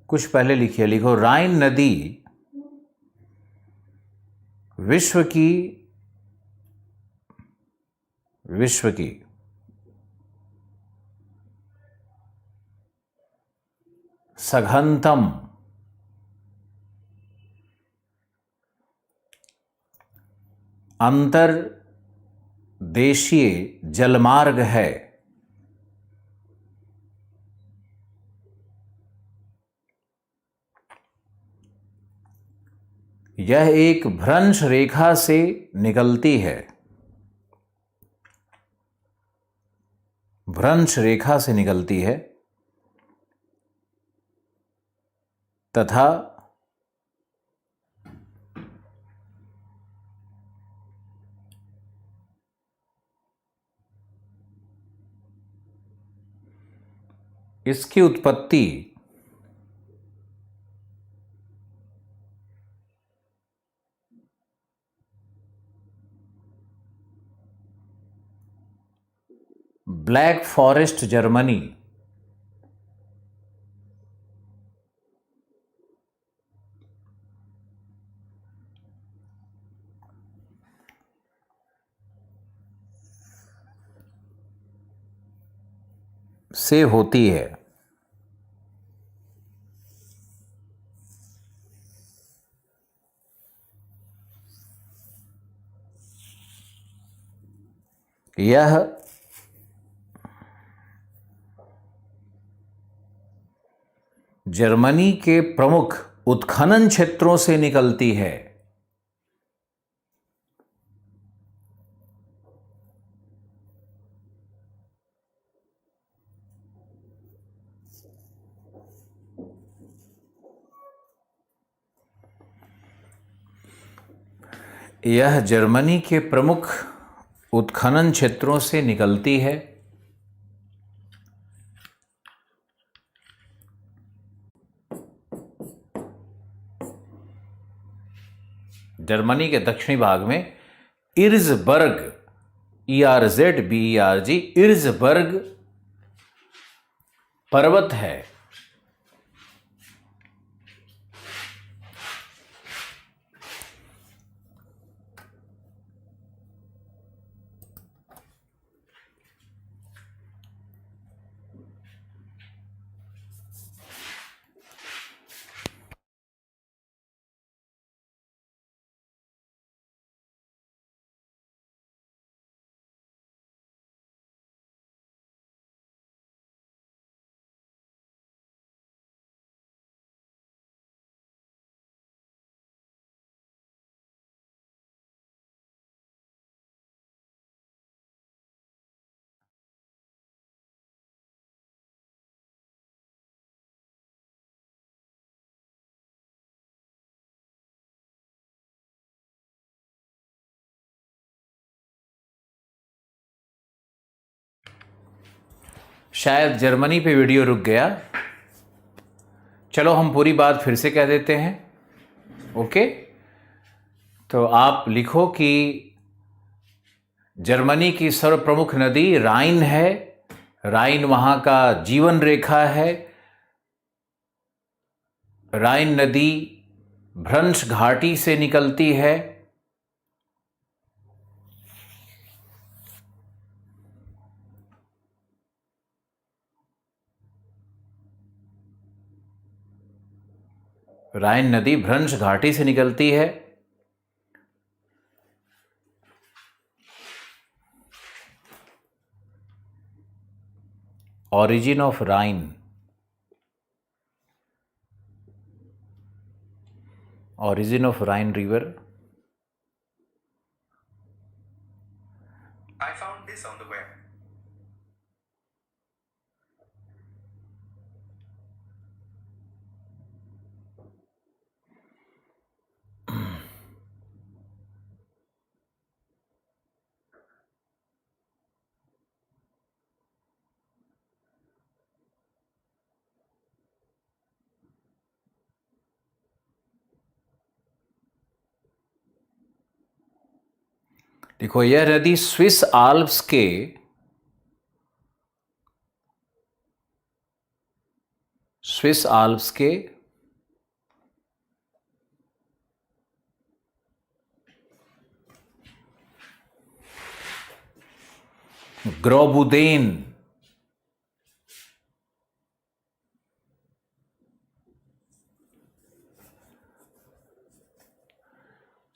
[SPEAKER 1] कुछ पहले लिखिए, लिखो राइन नदी विश्व की सघनतम अंतर्देशीय जलमार्ग है। यह एक भ्रंश रेखा से निकलती है, भ्रंश रेखा से निकलती है तथा इसकी उत्पत्ति ब्लैक फॉरेस्ट जर्मनी से होती है। यह जर्मनी के प्रमुख उत्खनन क्षेत्रों से निकलती है। यह जर्मनी के प्रमुख उत्खनन क्षेत्रों से निकलती है। जर्मनी के दक्षिणी भाग में इर्जबर्ग, ERZBERG, इर्जबर्ग पर्वत है। शायद जर्मनी पे वीडियो रुक गया। चलो हम पूरी बात फिर से कह देते हैं। ओके, तो आप लिखो कि जर्मनी की सर्वप्रमुख नदी राइन है। राइन वहाँ का जीवन रेखा है। राइन नदी भ्रंश घाटी से निकलती है। राइन नदी भ्रंश घाटी से निकलती है। Origin of Rhine, origin of Rhine River.
[SPEAKER 2] I found this on the web.
[SPEAKER 1] देखो, यह नदी स्विस आल्प्स के ग्रोबुदेन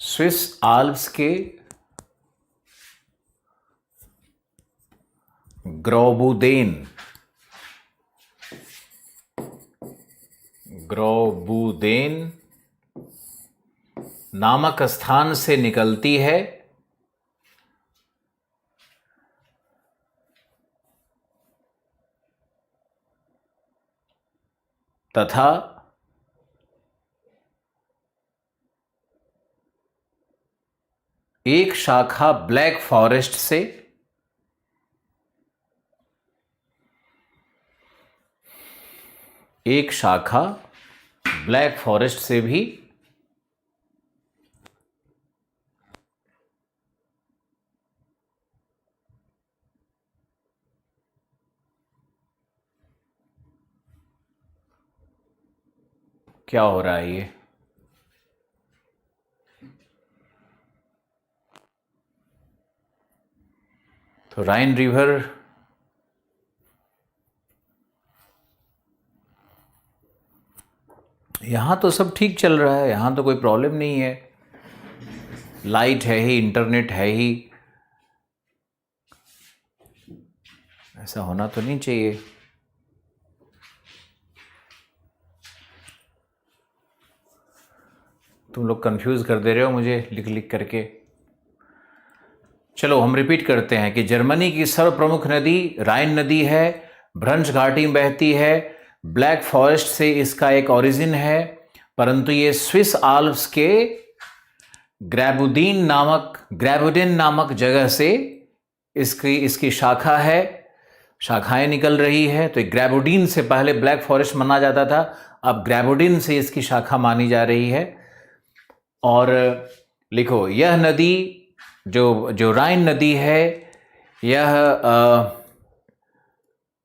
[SPEAKER 1] स्विस आल्प्स के ग्रोबुदेन नामक स्थान से निकलती है तथा एक शाखा ब्लैक फॉरेस्ट से भी क्या हो रहा है ये? तो राइन रिवर यहां तो सब ठीक चल रहा है, यहां तो कोई प्रॉब्लम नहीं है। लाइट है ही, इंटरनेट है ही, ऐसा होना तो नहीं चाहिए। तुम लोग कंफ्यूज कर दे रहे हो मुझे लिख लिख करके। चलो हम रिपीट करते हैं कि जर्मनी की सर्वप्रमुख नदी राइन नदी है, भ्रंश घाटी में बहती है, ब्लैक फॉरेस्ट से इसका एक ओरिजिन है, परंतु ये स्विस आल्प्स के ग्रैबुडिन नामक जगह से इसकी शाखा है, शाखाएं निकल रही है। तो ग्रैबुडिन से पहले ब्लैक फॉरेस्ट माना जाता था, अब ग्रैबुडिन से इसकी शाखा मानी जा रही है। और लिखो, यह नदी जो राइन नदी है, यह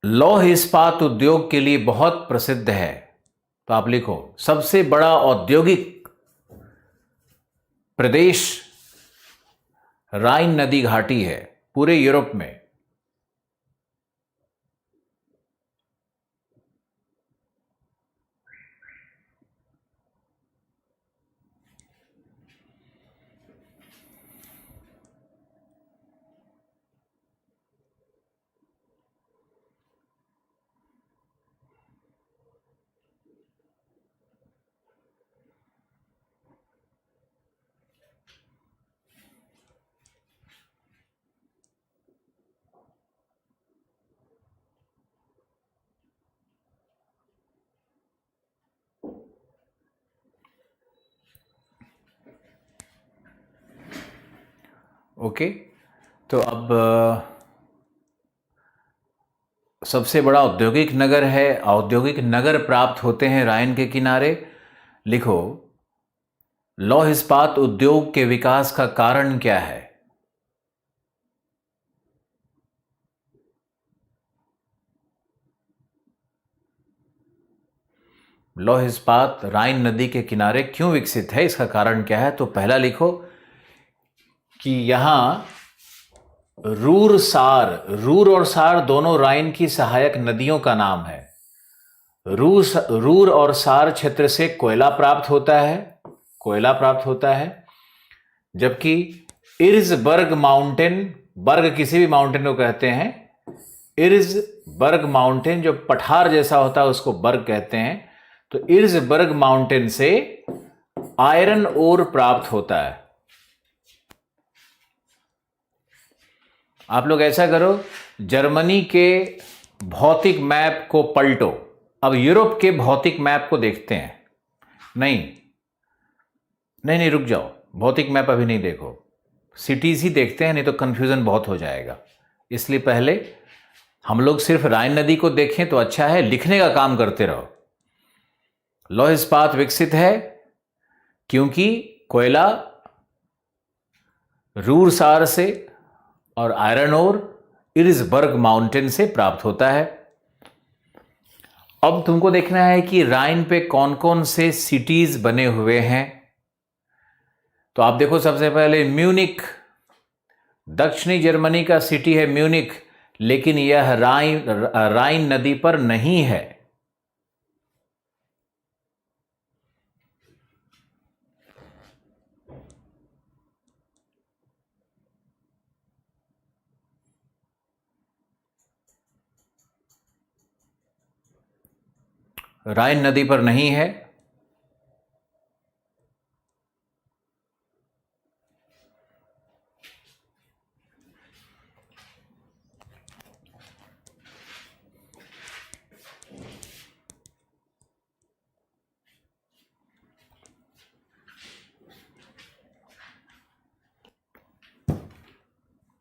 [SPEAKER 1] लौह इस्पात उद्योग के लिए बहुत प्रसिद्ध है। तो आप लिखो, सबसे बड़ा औद्योगिक प्रदेश राइन नदी घाटी है पूरे यूरोप में। ओके, तो अब सबसे बड़ा औद्योगिक नगर है, औद्योगिक नगर प्राप्त होते हैं राइन के किनारे। लिखो, लौह इस्पात उद्योग के विकास का कारण क्या है? लौह इस्पात राइन नदी के किनारे क्यों विकसित है, इसका कारण क्या है? तो पहला लिखो कि यहां रूर और सार दोनों राइन की सहायक नदियों का नाम है। रूर और सार क्षेत्र से कोयला प्राप्त होता है, जबकि इर्जबर्ग माउंटेन, बर्ग किसी भी माउंटेन को कहते हैं, इर्जबर्ग माउंटेन जो पठार जैसा होता है उसको बर्ग कहते हैं। तो इर्जबर्ग माउंटेन से आयरन ओर प्राप्त होता है। आप लोग ऐसा करो, जर्मनी के भौतिक मैप को पलटो। अब यूरोप के भौतिक मैप को देखते हैं। नहीं, रुक जाओ, भौतिक मैप अभी नहीं देखो, सिटीज ही देखते हैं, नहीं तो कंफ्यूजन बहुत हो जाएगा। इसलिए पहले हम लोग सिर्फ राइन नदी को देखें तो अच्छा है, लिखने का काम करते रहो। लौह इस्पात विकसित है क्योंकि कोयला रूर सार से और आयरन ओर इर्जबर्ग माउंटेन से प्राप्त होता है। अब तुमको देखना है कि राइन पे कौन कौन से सिटीज बने हुए हैं। तो आप देखो, सबसे पहले म्यूनिक, दक्षिणी जर्मनी का सिटी है म्यूनिक, लेकिन यह राइन नदी पर नहीं है। राइन नदी पर नहीं है।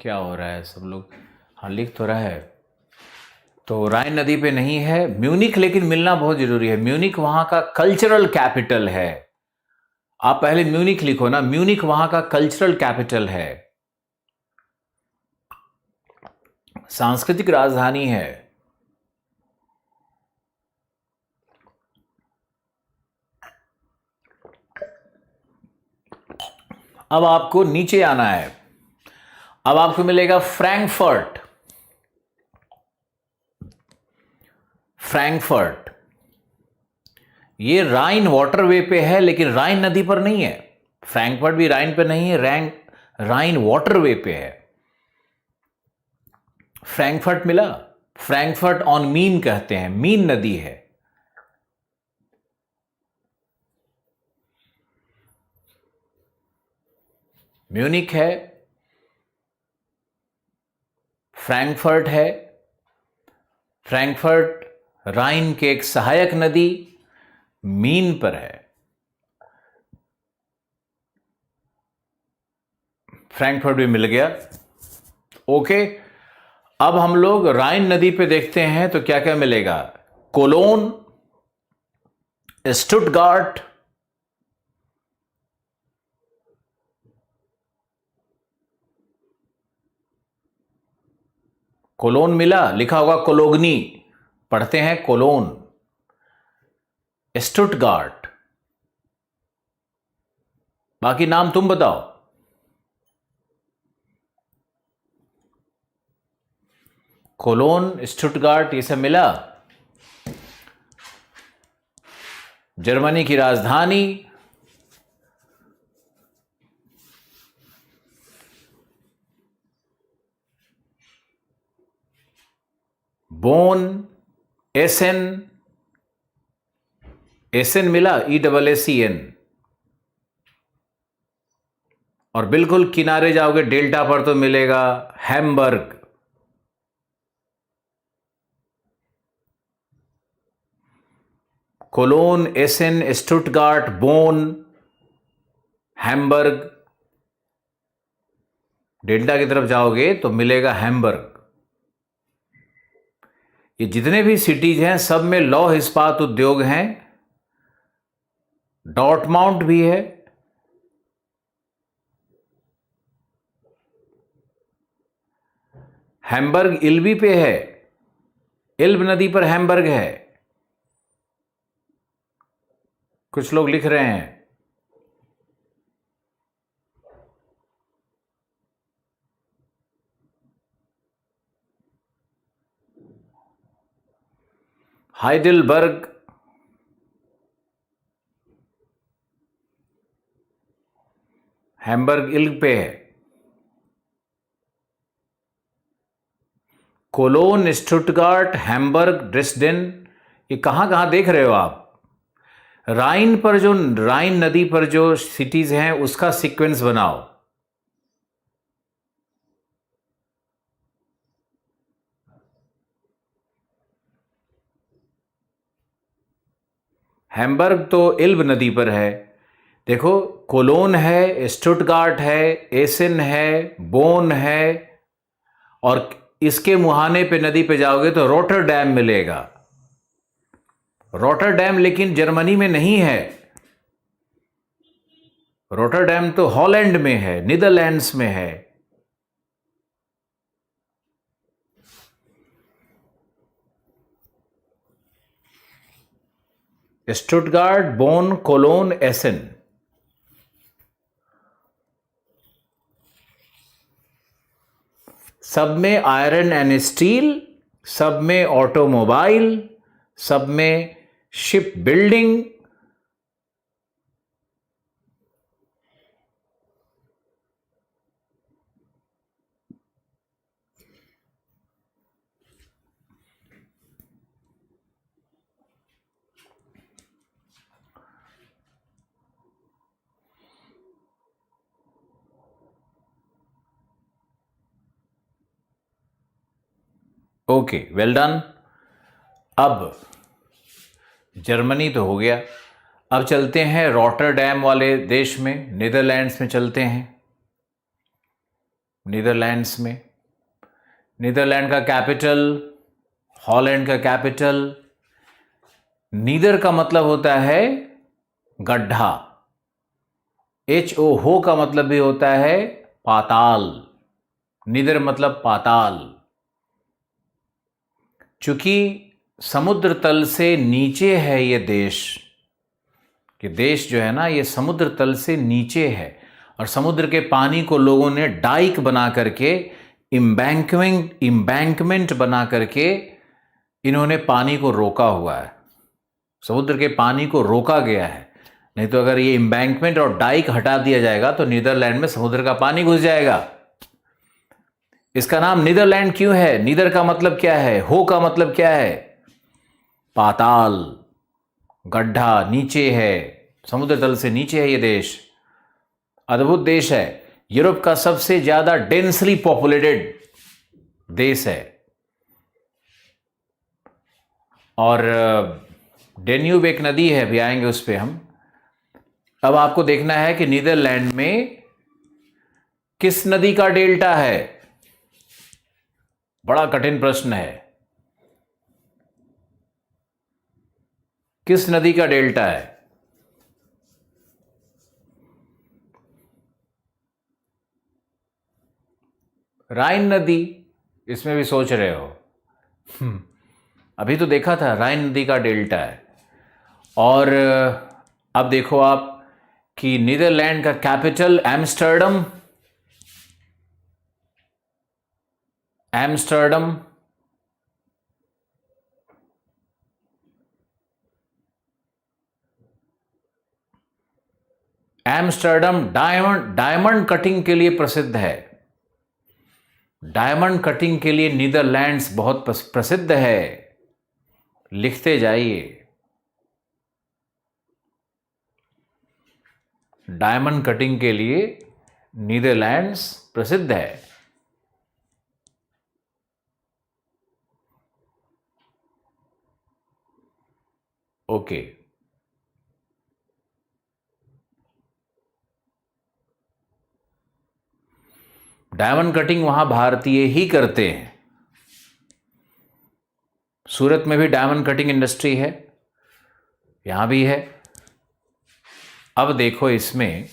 [SPEAKER 1] क्या हो रहा है सब लोग? हाँ, लिख तो रहा है। तो राइन नदी पे नहीं है म्यूनिक, लेकिन मिलना बहुत जरूरी है। म्यूनिक वहां का कल्चरल कैपिटल है। आप पहले म्यूनिक लिखो ना, म्यूनिक वहां का कल्चरल कैपिटल है, सांस्कृतिक राजधानी है। अब आपको नीचे आना है। अब आपको मिलेगा फ्रैंकफर्ट। ये राइन वाटरवे पे है, लेकिन राइन नदी पर नहीं है। फ्रैंकफर्ट भी राइन पे नहीं है, राइन वाटरवे पे है। फ्रैंकफर्ट मिला। फ्रैंकफर्ट ऑन मीन कहते हैं, मीन नदी है। म्यूनिक है, फ्रैंकफर्ट है। फ्रैंकफर्ट राइन के एक सहायक नदी मीन पर है। फ्रैंकफर्ट भी मिल गया। ओके, अब हम लोग राइन नदी पे देखते हैं तो क्या क्या मिलेगा। कोलोन, स्टुटगार्ट, कोलोन मिला, लिखा होगा कोलोगनी, पढ़ते हैं कोलोन। स्टुटगार्ट, बाकी नाम तुम बताओ। कोलोन, स्टुटगार्ट, ये सब मिला। जर्मनी की राजधानी, बोन, एसेन, एसेन मिला, ESSEN। और बिल्कुल किनारे जाओगे डेल्टा पर तो मिलेगा Hamburg. Colon, एसेन, Stuttgart, bone, Hamburg. Delta की तरफ जाओगे तो मिलेगा हैम्बर्ग। ये जितने भी सिटीज हैं सब में लौह इस्पात उद्योग हैं। डॉर्टमाउंट भी है, हैम्बर्ग इल्बी पे है, इल्ब नदी पर हैम्बर्ग है। कुछ लोग लिख रहे हैं। हाइडेलबर्ग, हैम्बर्ग इल्ब पे है। कोलोन, स्टुटगार्ट, हैम्बर्ग, ड्रेसडेन, ये कहां कहां देख रहे हो आप। राइन पर जो, राइन नदी पर जो सिटीज हैं उसका सीक्वेंस बनाओ। हैम्बर्ग तो इल्ब नदी पर है। देखो, कोलोन है, स्टुटगार्ट है, एसेन है, बोन है, और इसके मुहाने पे नदी पे जाओगे तो रोटरडैम मिलेगा। रोटरडैम लेकिन जर्मनी में नहीं है। रोटरडैम तो हॉलैंड में है, नीदरलैंड्स में है। Stuttgart, bone, colon, एसेन। सब में आयरन एंड स्टील, सब में ऑटोमोबाइल, सब में ship building. Okay, well done. अब जर्मनी तो हो गया, अब चलते हैं रॉटरडैम वाले देश में, नीदरलैंड्स में चलते हैं। नीदरलैंड्स में, नीदरलैंड का कैपिटल, हॉलैंड का कैपिटल। नीदर का मतलब होता है गड्ढा, HO हो का मतलब भी होता है पाताल। नीदर मतलब पाताल। चूंकि समुद्र तल से नीचे है ये देश, कि देश जो है ना ये समुद्र तल से नीचे है, और समुद्र के पानी को लोगों ने डाइक बना करके, इम्बैंकमेंट बना करके इन्होंने पानी को रोका हुआ है। समुद्र के पानी को रोका गया है। नहीं तो अगर ये इम्बैंकमेंट और डाइक हटा दिया जाएगा तो नीदरलैंड में समुद्र का पानी घुस जाएगा। इसका नाम नीदरलैंड क्यों है? नीदर का मतलब क्या है? हो का मतलब क्या है? पाताल, गड्ढा, नीचे है, समुद्र तल से नीचे है ये देश। अद्भुत देश है, यूरोप का सबसे ज्यादा डेंसली पॉपुलेटेड देश है। और डेन्यूब एक नदी है, भी आएंगे उस पर हम। अब आपको देखना है कि नीदरलैंड में किस नदी का डेल्टा है? बड़ा कठिन प्रश्न है। किस नदी का डेल्टा है? राइन नदी। इसमें भी सोच रहे हो? अभी तो देखा था राइन नदी का डेल्टा है। और अब देखो आप कि नीदरलैंड का capital Amsterdam. Amsterdam. Amsterdam diamond cutting के लिए प्रसिद्ध है। डायमंड कटिंग के लिए नीदरलैंड्स बहुत प्रसिद्ध है। लिखते जाइए। डायमंड कटिंग के लिए नीदरलैंड्स प्रसिद्ध है। ओके। डायमंड कटिंग वहां भारतीय ही करते हैं। सूरत में भी डायमंड कटिंग इंडस्ट्री है, यहां भी है। अब देखो इसमें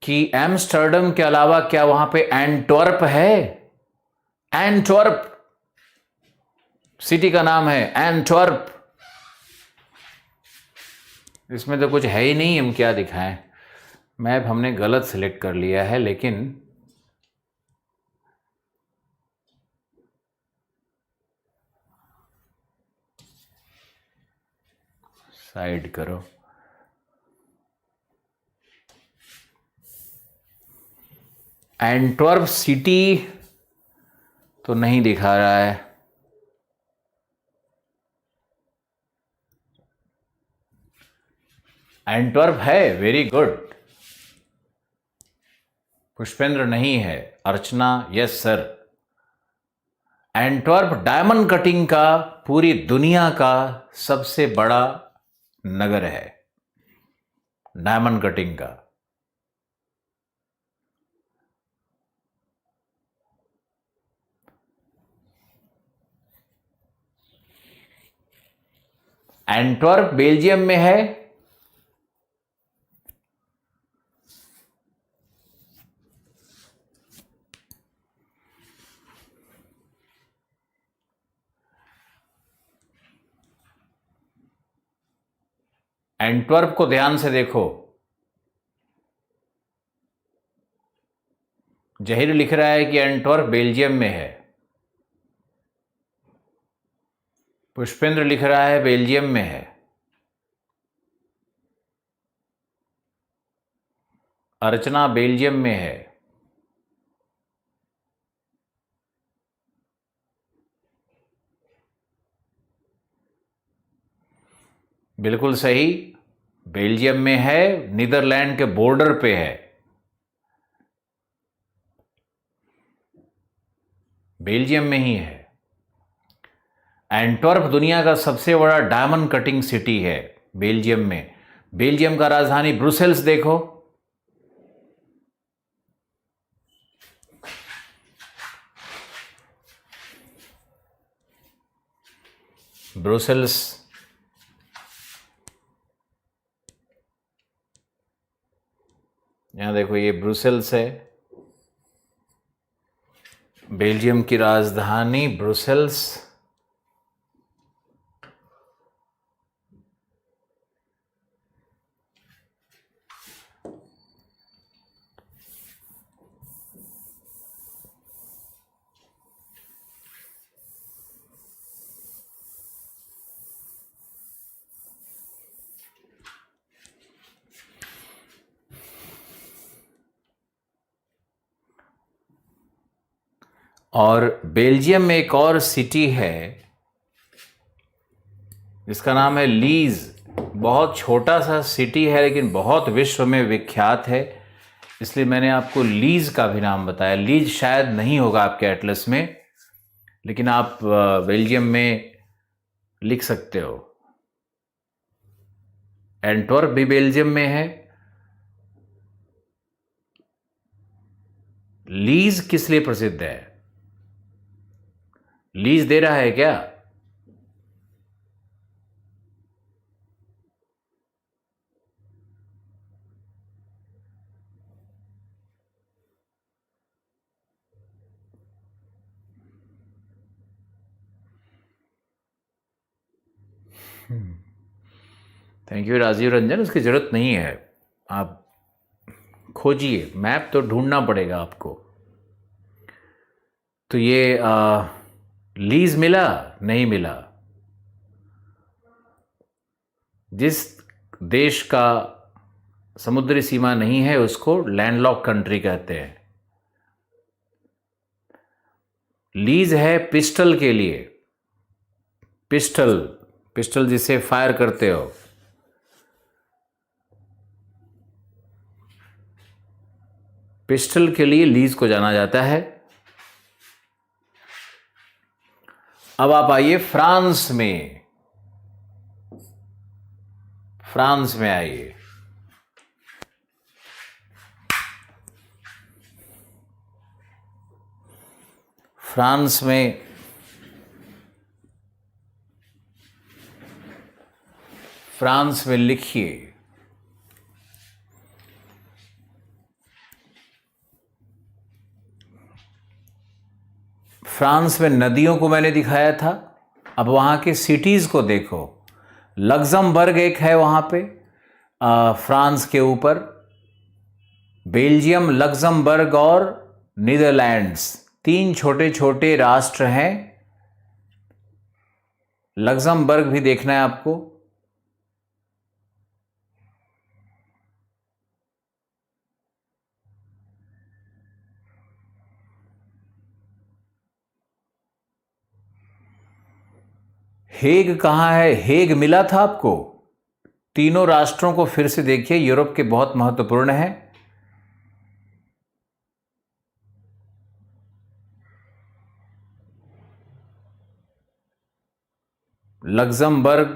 [SPEAKER 1] कि एम्स्टर्डम के अलावा क्या वहां पे एंटवर्प है? एंटवर्प सिटी का नाम है, एंटवर्प। इसमें तो कुछ है ही नहीं, हम क्या दिखाएं। मैप हमने गलत सिलेक्ट कर लिया है, लेकिन साइड करो। एंटवर्प सिटी तो नहीं दिखा रहा है। एंटवर्प है, वेरी गुड। पुष्पेंद्र नहीं है, Archana yes sir. Antwerp diamond cutting का पूरी दुनिया का सबसे बड़ा नगर है, डायमंड कटिंग का। एंटवर्प बेल्जियम में है। एंटवर्प को ध्यान से देखो। जहीर लिख रहा है कि एंटवर्प बेल्जियम में है। पुष्पेंद्र लिख रहा है बेल्जियम में है। अर्चना बेल्जियम में है। बिल्कुल सही, बेल्जियम में है, नीदरलैंड के बॉर्डर पे है। बेल्जियम में ही है। एंटवर्प दुनिया का सबसे बड़ा डायमंड कटिंग सिटी है, बेल्जियम में। बेल्जियम का राजधानी ब्रुसेल्स देखो। ब्रुसेल्स। यहां देखो, ये ब्रुसेल्स है, बेल्जियम की राजधानी ब्रुसेल्स। और बेल्जियम में एक और सिटी है जिसका नाम है लीज। बहुत छोटा सा सिटी है, लेकिन बहुत विश्व में विख्यात है, इसलिए मैंने आपको लीज का भी नाम बताया। लीज शायद नहीं होगा आपके एटलस में, लेकिन आप बेल्जियम में लिख सकते हो। एंटवर्प भी बेल्जियम में है। लीज किस लिए प्रसिद्ध है? लीज दे रहा है क्या? थैंक यू राजीव रंजन, उसकी ज़रूरत नहीं है। आप खोजिए, मैप तो ढूंढना पड़ेगा आपको। तो ये लीज मिला नहीं मिला? जिस देश का समुद्री सीमा नहीं है उसको लैंडलॉक कंट्री कहते हैं। लीज है पिस्टल के लिए, पिस्टल, पिस्टल जिसे फायर करते हो। पिस्टल के लिए लीज को जाना जाता है। अब आप आइए फ्रांस में, फ्रांस में आइए। फ्रांस में लिखिए, फ्रांस में नदियों को मैंने दिखाया था। अब वहाँ के सिटीज़ को देखो। लग्जमबर्ग एक है वहाँ पे फ्रांस के ऊपर। बेल्जियम, लग्जमबर्ग और नीदरलैंड्स, 3 छोटे छोटे राष्ट्र हैं। लग्जमबर्ग भी देखना है आपको। हेग कहाँ है? हेग मिला था आपको? तीनों राष्ट्रों को फिर से देखिए, यूरोप के बहुत महत्वपूर्ण हैं। लग्जमबर्ग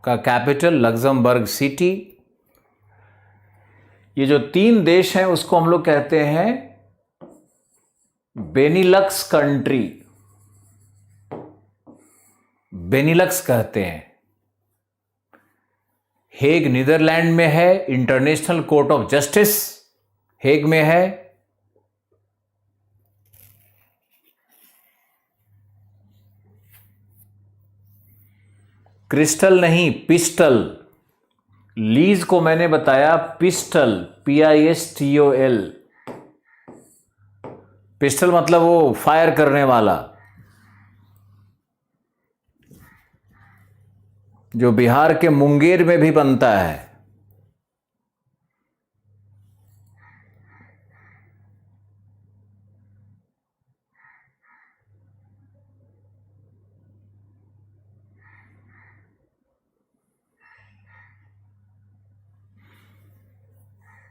[SPEAKER 1] का कैपिटल लग्जमबर्ग सिटी। ये जो 3 देश हैं उसको हम लोग कहते हैं बेनिलक्स कंट्री, बेनिलक्स कहते हैं। हेग नीदरलैंड में है, international court of justice Hague में है। क्रिस्टल नहीं, पिस्टल। लीज को मैंने बताया पिस्टल, PISTOL। पिस्टल मतलब वो फायर करने वाला, जो बिहार के मुंगेर में भी बनता है।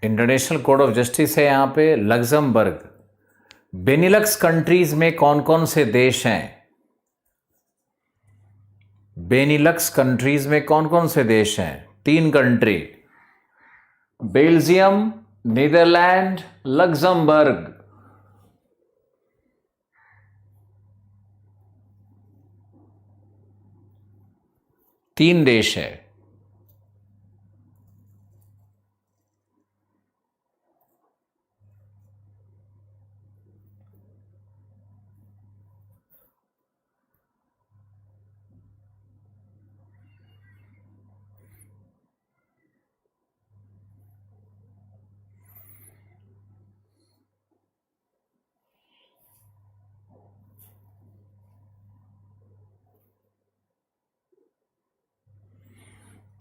[SPEAKER 1] इंटरनेशनल कोर्ट ऑफ जस्टिस है यहां पे लग्जमबर्ग। बेनिलक्स कंट्रीज में कौन कौन से देश हैं? बेनिलक्स कंट्रीज में कौन कौन से देश हैं? 3 कंट्री, बेल्जियम, नीदरलैंड, लग्जमबर्ग। 3 देश है।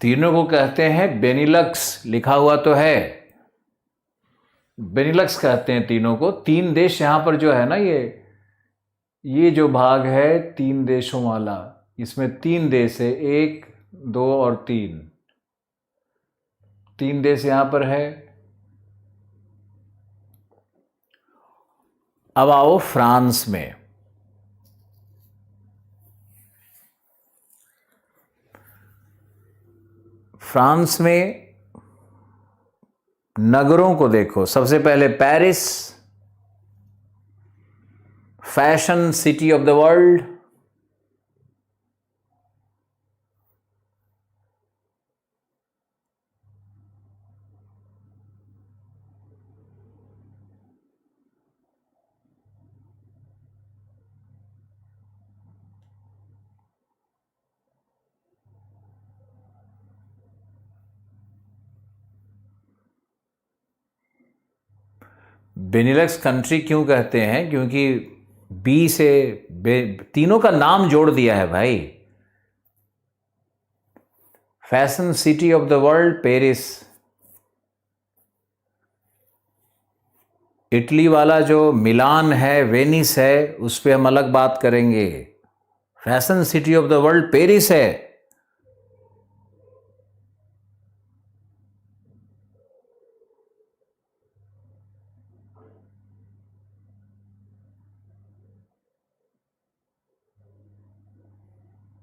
[SPEAKER 1] तीनों को कहते हैं बेनिलक्स, लिखा हुआ तो है, बेनिलक्स कहते हैं तीनों को। 3 देश यहां पर जो है ना, ये जो भाग है 3 देशों वाला, इसमें 3 देश है, 1, 2 और 3। 3 देश यहां पर है। अब आओ फ्रांस में। फ्रांस में नगरों को देखो। सबसे पहले Paris, fashion city of the world? Benelux country क्यों कहते हैं? क्योंकि बी से तीनों का नाम जोड़ दिया है भाई। Fashion city of the world Paris. Italy वाला जो मिलान है, वेनिस है, उस पर हम अलग बात करेंगे। Fashion city of the world Paris है।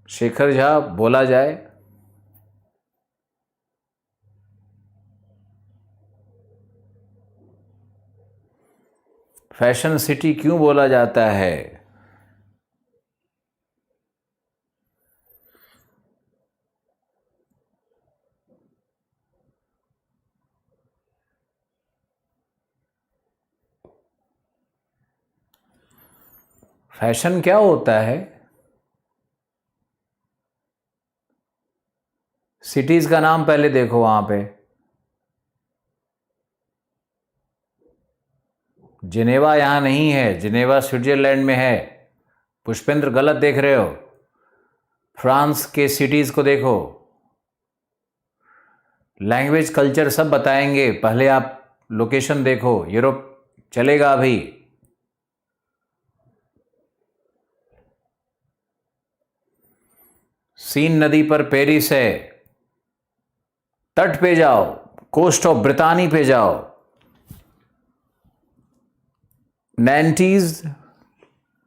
[SPEAKER 1] शेखर झा, बोला जाए। फैशन सिटी क्यों बोला जाता है? फैशन क्या होता है? सिटीज का नाम पहले देखो वहां पे। जिनेवा यहां नहीं है, जिनेवा स्विट्जरलैंड में है। पुष्पेंद्र, गलत देख रहे हो। फ्रांस के सिटीज को देखो। लैंग्वेज, कल्चर सब बताएंगे, पहले आप लोकेशन देखो। यूरोप चलेगा अभी? सीन नदी पर पेरिस है। तट पे जाओ, कोस्ट ऑफ ब्रितानी पे जाओ। नैंटीज,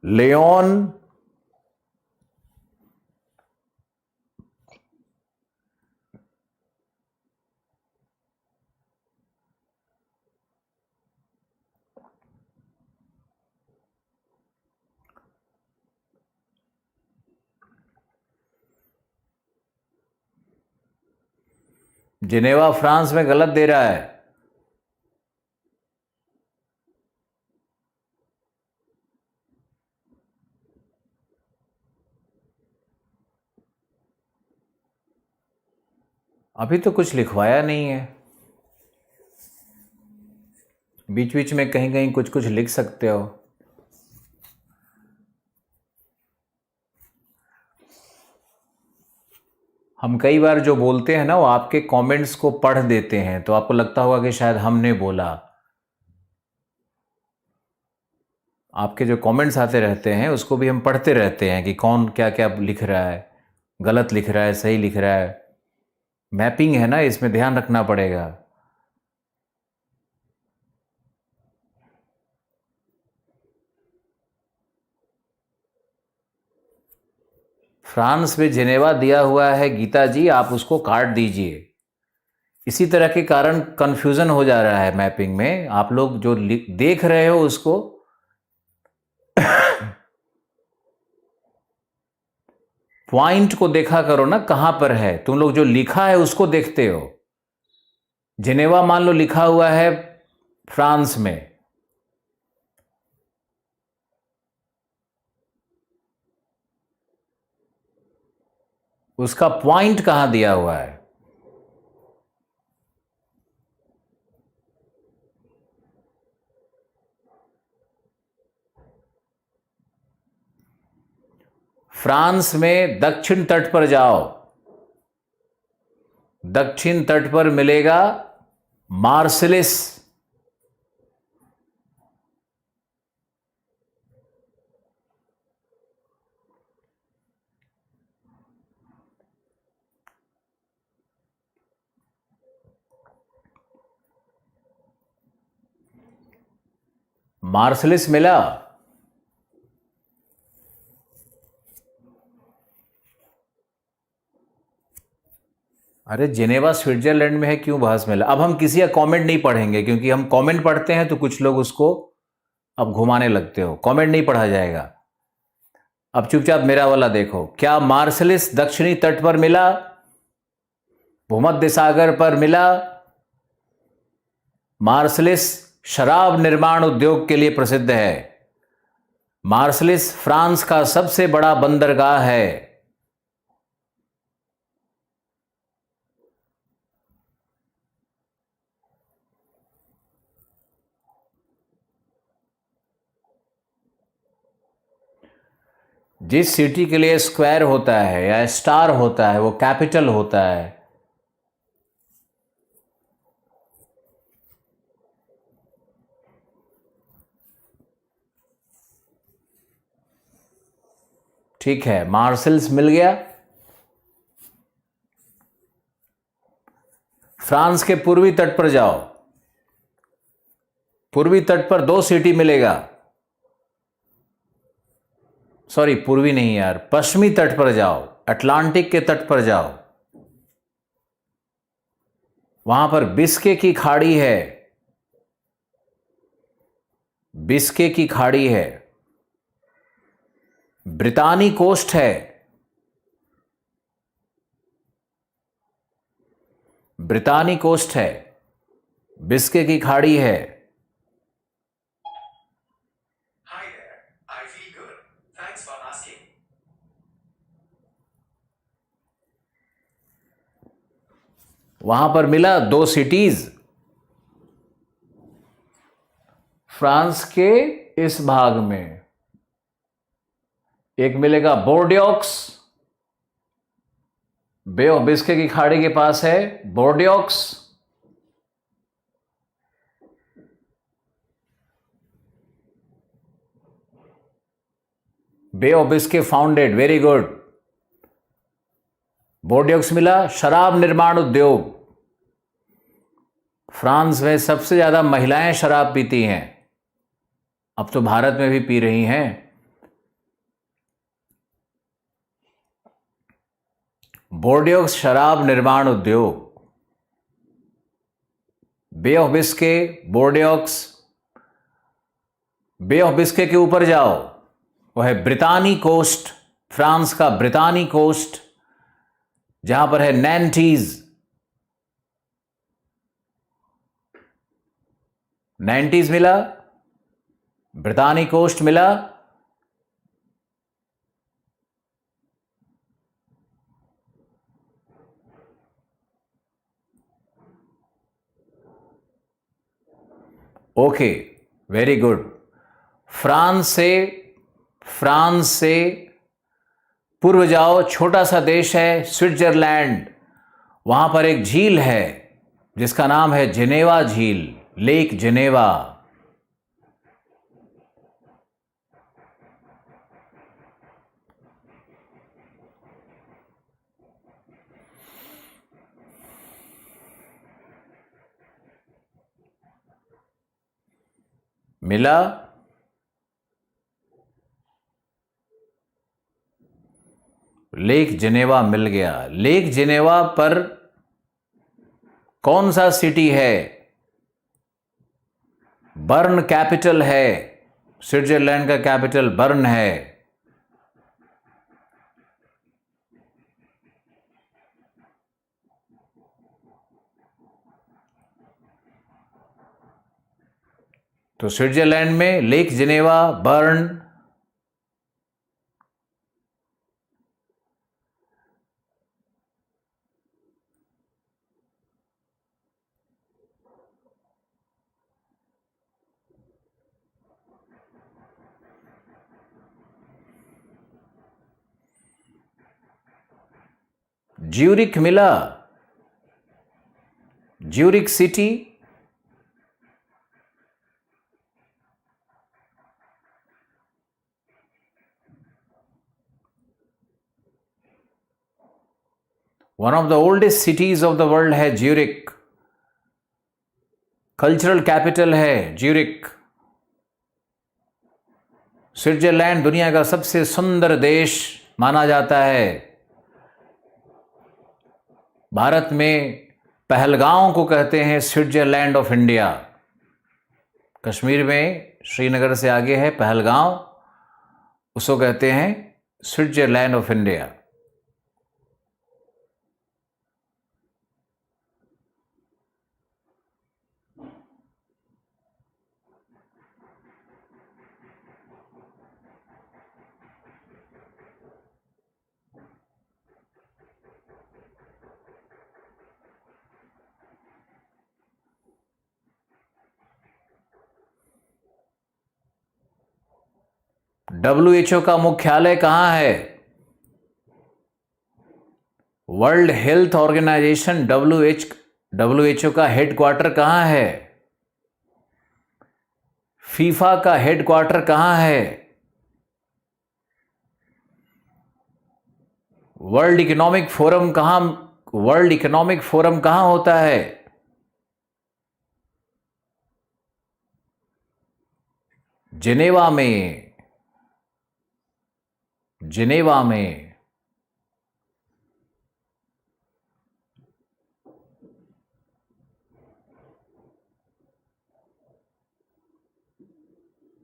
[SPEAKER 1] लियोन, जिनेवा फ्रांस में गलत दे रहा है। अभी तो कुछ लिखवाया नहीं है। बीच बीच में कहीं कहीं कुछ कुछ लिख सकते हो। हम कई बार जो बोलते हैं ना, वो आपके कमेंट्स को पढ़ देते हैं, तो आपको लगता होगा कि शायद हमने बोला। आपके जो कमेंट्स आते रहते हैं उसको भी हम पढ़ते रहते हैं कि कौन क्या क्या लिख रहा है, गलत लिख रहा है, सही लिख रहा है। मैपिंग है ना, इसमें ध्यान रखना पड़ेगा। फ्रांस में जिनेवा दिया हुआ है गीता जी, आप उसको काट दीजिए। इसी तरह के कारण कंफ्यूजन हो जा रहा है मैपिंग में। आप लोग जो देख रहे हो उसको पॉइंट को देखा करो ना, कहां पर है। तुम लोग जो लिखा है उसको देखते हो। जिनेवा मान लो लिखा हुआ है फ्रांस में, उसका पॉइंट कहां दिया हुआ है? फ्रांस में दक्षिण तट पर जाओ। दक्षिण तट पर मिलेगा मार्सिलिस। मार्सिलिस मिला? अरे जिनेवा स्विट्जरलैंड में है, क्यों बहस मिला? अब हम किसी का कमेंट नहीं पढ़ेंगे, क्योंकि हम कमेंट पढ़ते हैं तो कुछ लोग उसको अब घुमाने लगते हो, कमेंट नहीं पढ़ा जाएगा। अब चुपचाप मेरा वाला देखो। क्या मार्शलिस दक्षिणी तट पर मिला? भूमध्य सागर पर मिला? मार्शलिस शराब निर्माण उद्योग के लिए प्रसिद्ध है। मार्शलिस फ्रांस का सबसे बड़ा बंदरगाह है। जिस सिटी के लिए स्क्वायर होता है या स्टार होता है वो कैपिटल होता है। ठीक है, मार्शल्स मिल गया। फ्रांस के पूर्वी तट पर जाओ। पूर्वी तट पर 2 सिटी मिलेगा। सॉरी, पूर्वी नहीं यार, पश्चिमी तट पर जाओ, अटलांटिक के तट पर जाओ। वहां पर बिस्के की खाड़ी है। बिस्के की खाड़ी है। ब्रितानी कोस्ट है। ब्रितानी कोस्ट है। बिस्के की खाड़ी है।
[SPEAKER 2] Hi there. I feel good. Thanks for asking.
[SPEAKER 1] वहां पर मिला 2 सिटीज फ्रांस के इस भाग में। एक मिलेगा बोर्डियोक्स, बे ऑफ बिस्के की खाड़ी के पास है Bordeaux. Bay of Biscay founded, very good. Bordeaux मिला। शराब निर्माण उद्योग। फ्रांस में सबसे ज्यादा महिलाएं शराब पीती हैं। अब तो भारत में भी पी रही हैं। बोर्डियोक्स शराब निर्माण उद्योग। Bay of Biscay, Bordeaux. Bay of Biscay के ऊपर जाओ, वो है ब्रितानी कोस्ट, फ्रांस का ब्रितानी कोस्ट, जहां पर है नैंटीज। नैंटीज मिला। ब्रितानी कोस्ट मिला। Okay, very good. फ्रांस से पूर्व जाओ, छोटा सा देश है स्विट्जरलैंड। वहां पर एक झील है जिसका नाम है जेनेवा झील, लेक जेनेवा। मिला। लेक जेनेवा मिल गया। लेक जेनेवा पर कौन सा सिटी है? बर्न कैपिटल है। स्विट्जरलैंड का कैपिटल बर्न है। तो स्विट्जरलैंड में लेक जेनेवा, बर्न। ज्यूरिक मिला। Zurich city. One of the oldest cities of the world है ज्यूरिक। कल्चरल कैपिटल है ज्यूरिक। स्विट्जरलैंड दुनिया का सबसे सुंदर देश माना जाता है। भारत में पहलगांव को कहते हैं स्विट्जरलैंड ऑफ इंडिया। कश्मीर में श्रीनगर से आगे है पहलगांव, उसको कहते हैं स्विट्जरलैंड ऑफ इंडिया। WHO का मुख्यालय कहां है? वर्ल्ड हेल्थ ऑर्गेनाइजेशन WHO का हेडक्वार्टर कहां है? फीफा का हेडक्वार्टर कहां है? वर्ल्ड इकोनॉमिक फोरम कहां होता है? जिनेवा में।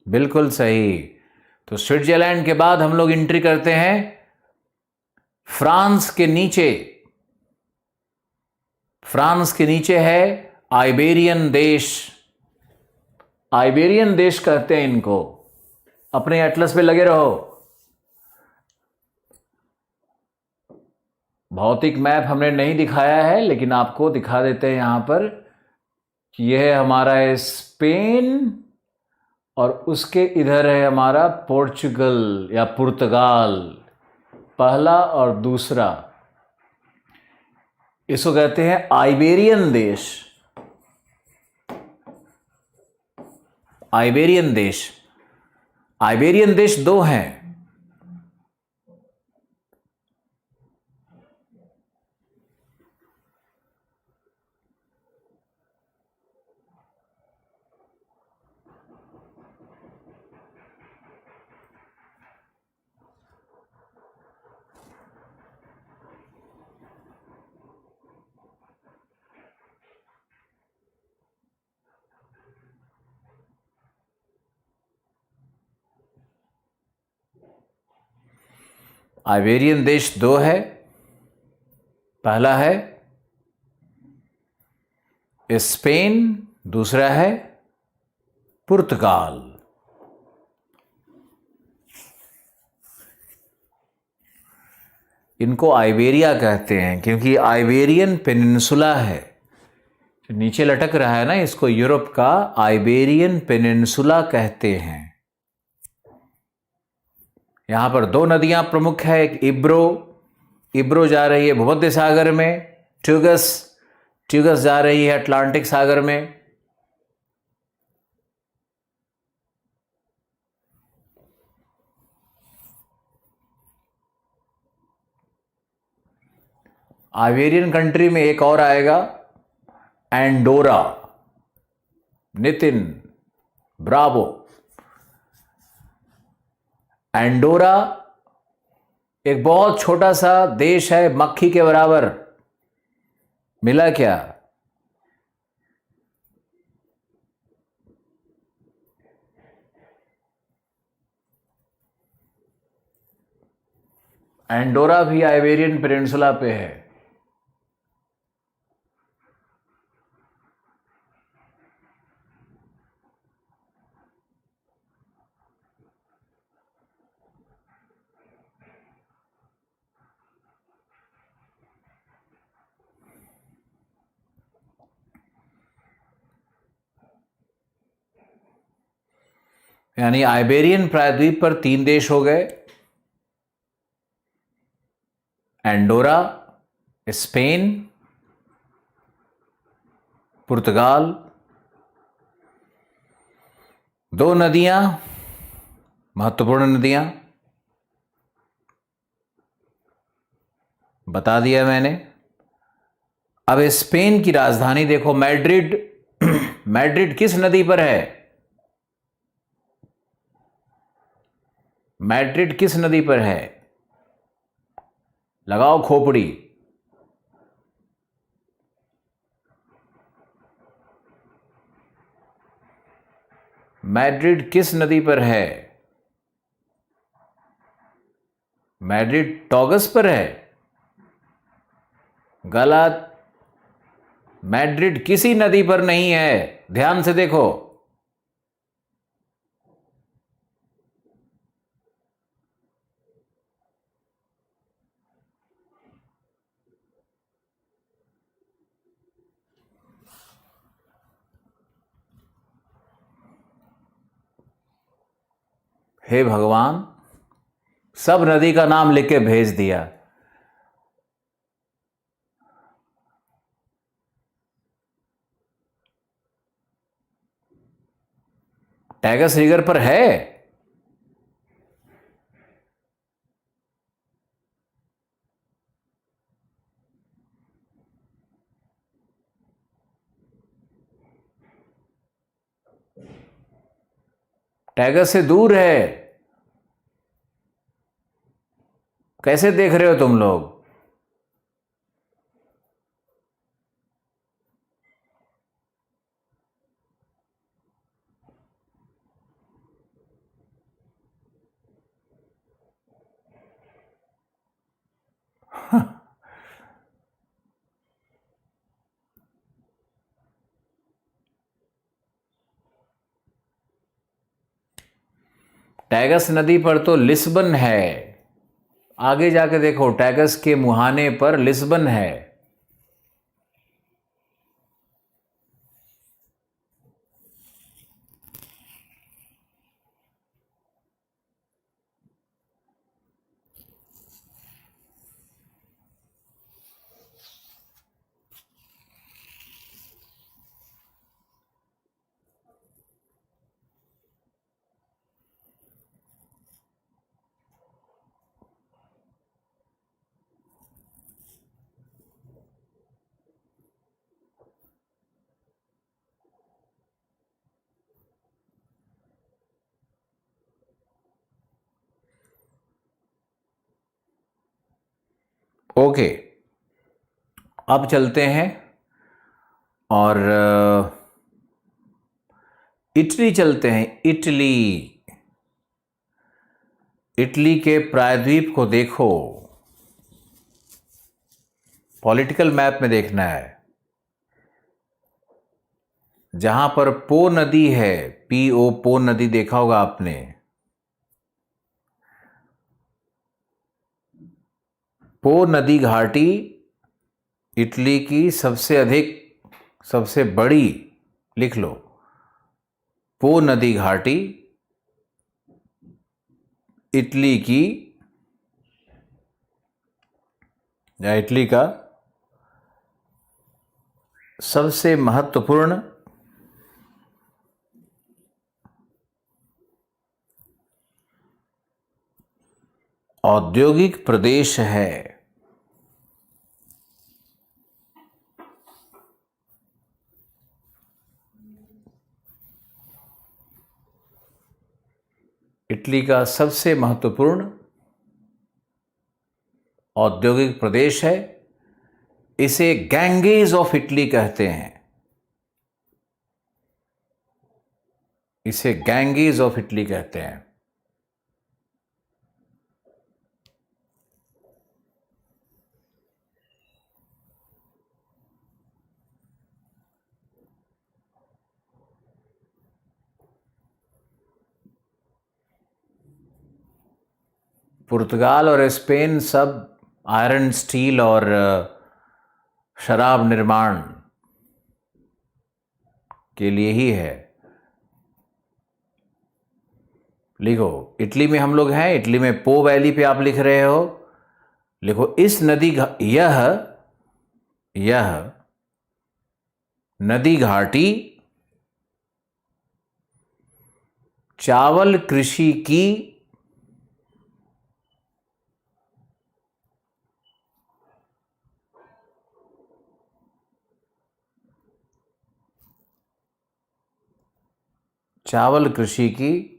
[SPEAKER 1] बिल्कुल सही। तो स्विट्जरलैंड के बाद हम लोग एंट्री करते हैं फ्रांस के नीचे। फ्रांस के नीचे है आइबेरियन देश। आइबेरियन देश कहते हैं इनको। अपने एटलस पे लगे रहो। भौतिक मैप हमने नहीं दिखाया है, लेकिन आपको दिखा देते हैं यहां पर कि यह है हमारा स्पेन और उसके इधर है हमारा पोर्चुगल या पुर्तगाल, पहला और दूसरा। इसको कहते हैं आइबेरियन देश। आइबेरियन देश दो हैं। आइबेरियन देश दो है। पहला है स्पेन, दूसरा है पुर्तगाल। इनको आइबेरिया कहते हैं क्योंकि आइबेरियन पेनिनसुला है, जो नीचे लटक रहा है ना, इसको यूरोप का आइबेरियन पेनिनसुला कहते हैं। यहां पर दो नदियां प्रमुख है। एक इब्रो जा रही है भूमध्य सागर में, ट्यूगस जा रही है अटलांटिक सागर में। आइबेरियन कंट्री में एक और आएगा एंडोरा। नितिन ब्रावो। एंडोरा एक बहुत छोटा सा देश है, मक्खी के बराबर। मिला क्या? एंडोरा भी आइबेरियन पेनिनसुला पे है। यानी आइबेरियन प्रायद्वीप पर 3 देश हो गए, एंडोरा, स्पेन, पुर्तगाल। 2 नदियां, महत्वपूर्ण नदियां बता दिया मैंने। अब स्पेन की राजधानी देखो, मैड्रिड। मैड्रिड किस नदी पर है? मैड्रिड किस नदी पर है? लगाओ खोपड़ी। मैड्रिड किस नदी पर है? मैड्रिड टॉगस पर है। गलत। मैड्रिड किसी नदी पर नहीं है, ध्यान से देखो। हे भगवान, सब नदी का नाम लिख के भेज दिया। टैगस रिवर पर है। टैगस से दूर है। कैसे देख रहे हो तुम लोग? टैगस नदी पर तो लिस्बन है। आगे जाके देखो, टैगस के मुहाने पर लिस्बन है। ओके, अब चलते हैं और इटली चलते हैं। इटली, इटली के प्रायद्वीप को देखो। पॉलिटिकल मैप में देखना है। जहां पर पो नदी है, पीओ, पो नदी देखा होगा आपने। पो नदी घाटी इटली की सबसे बड़ी, लिख लो, पो नदी घाटी इटली की, या इटली का सबसे महत्वपूर्ण औद्योगिक प्रदेश है। इटली का सबसे महत्वपूर्ण औद्योगिक प्रदेश है। इसे गैंगेज ऑफ इटली कहते हैं। इसे गैंगेज ऑफ इटली कहते हैं। पुर्तगाल और स्पेन सब आयरन, स्टील और शराब निर्माण के लिए ही है। लिखो, इटली में हम लोग हैं। इटली में पो वैली पे आप लिख रहे हो। लिखो, इस यह नदी घाटी चावल कृषि की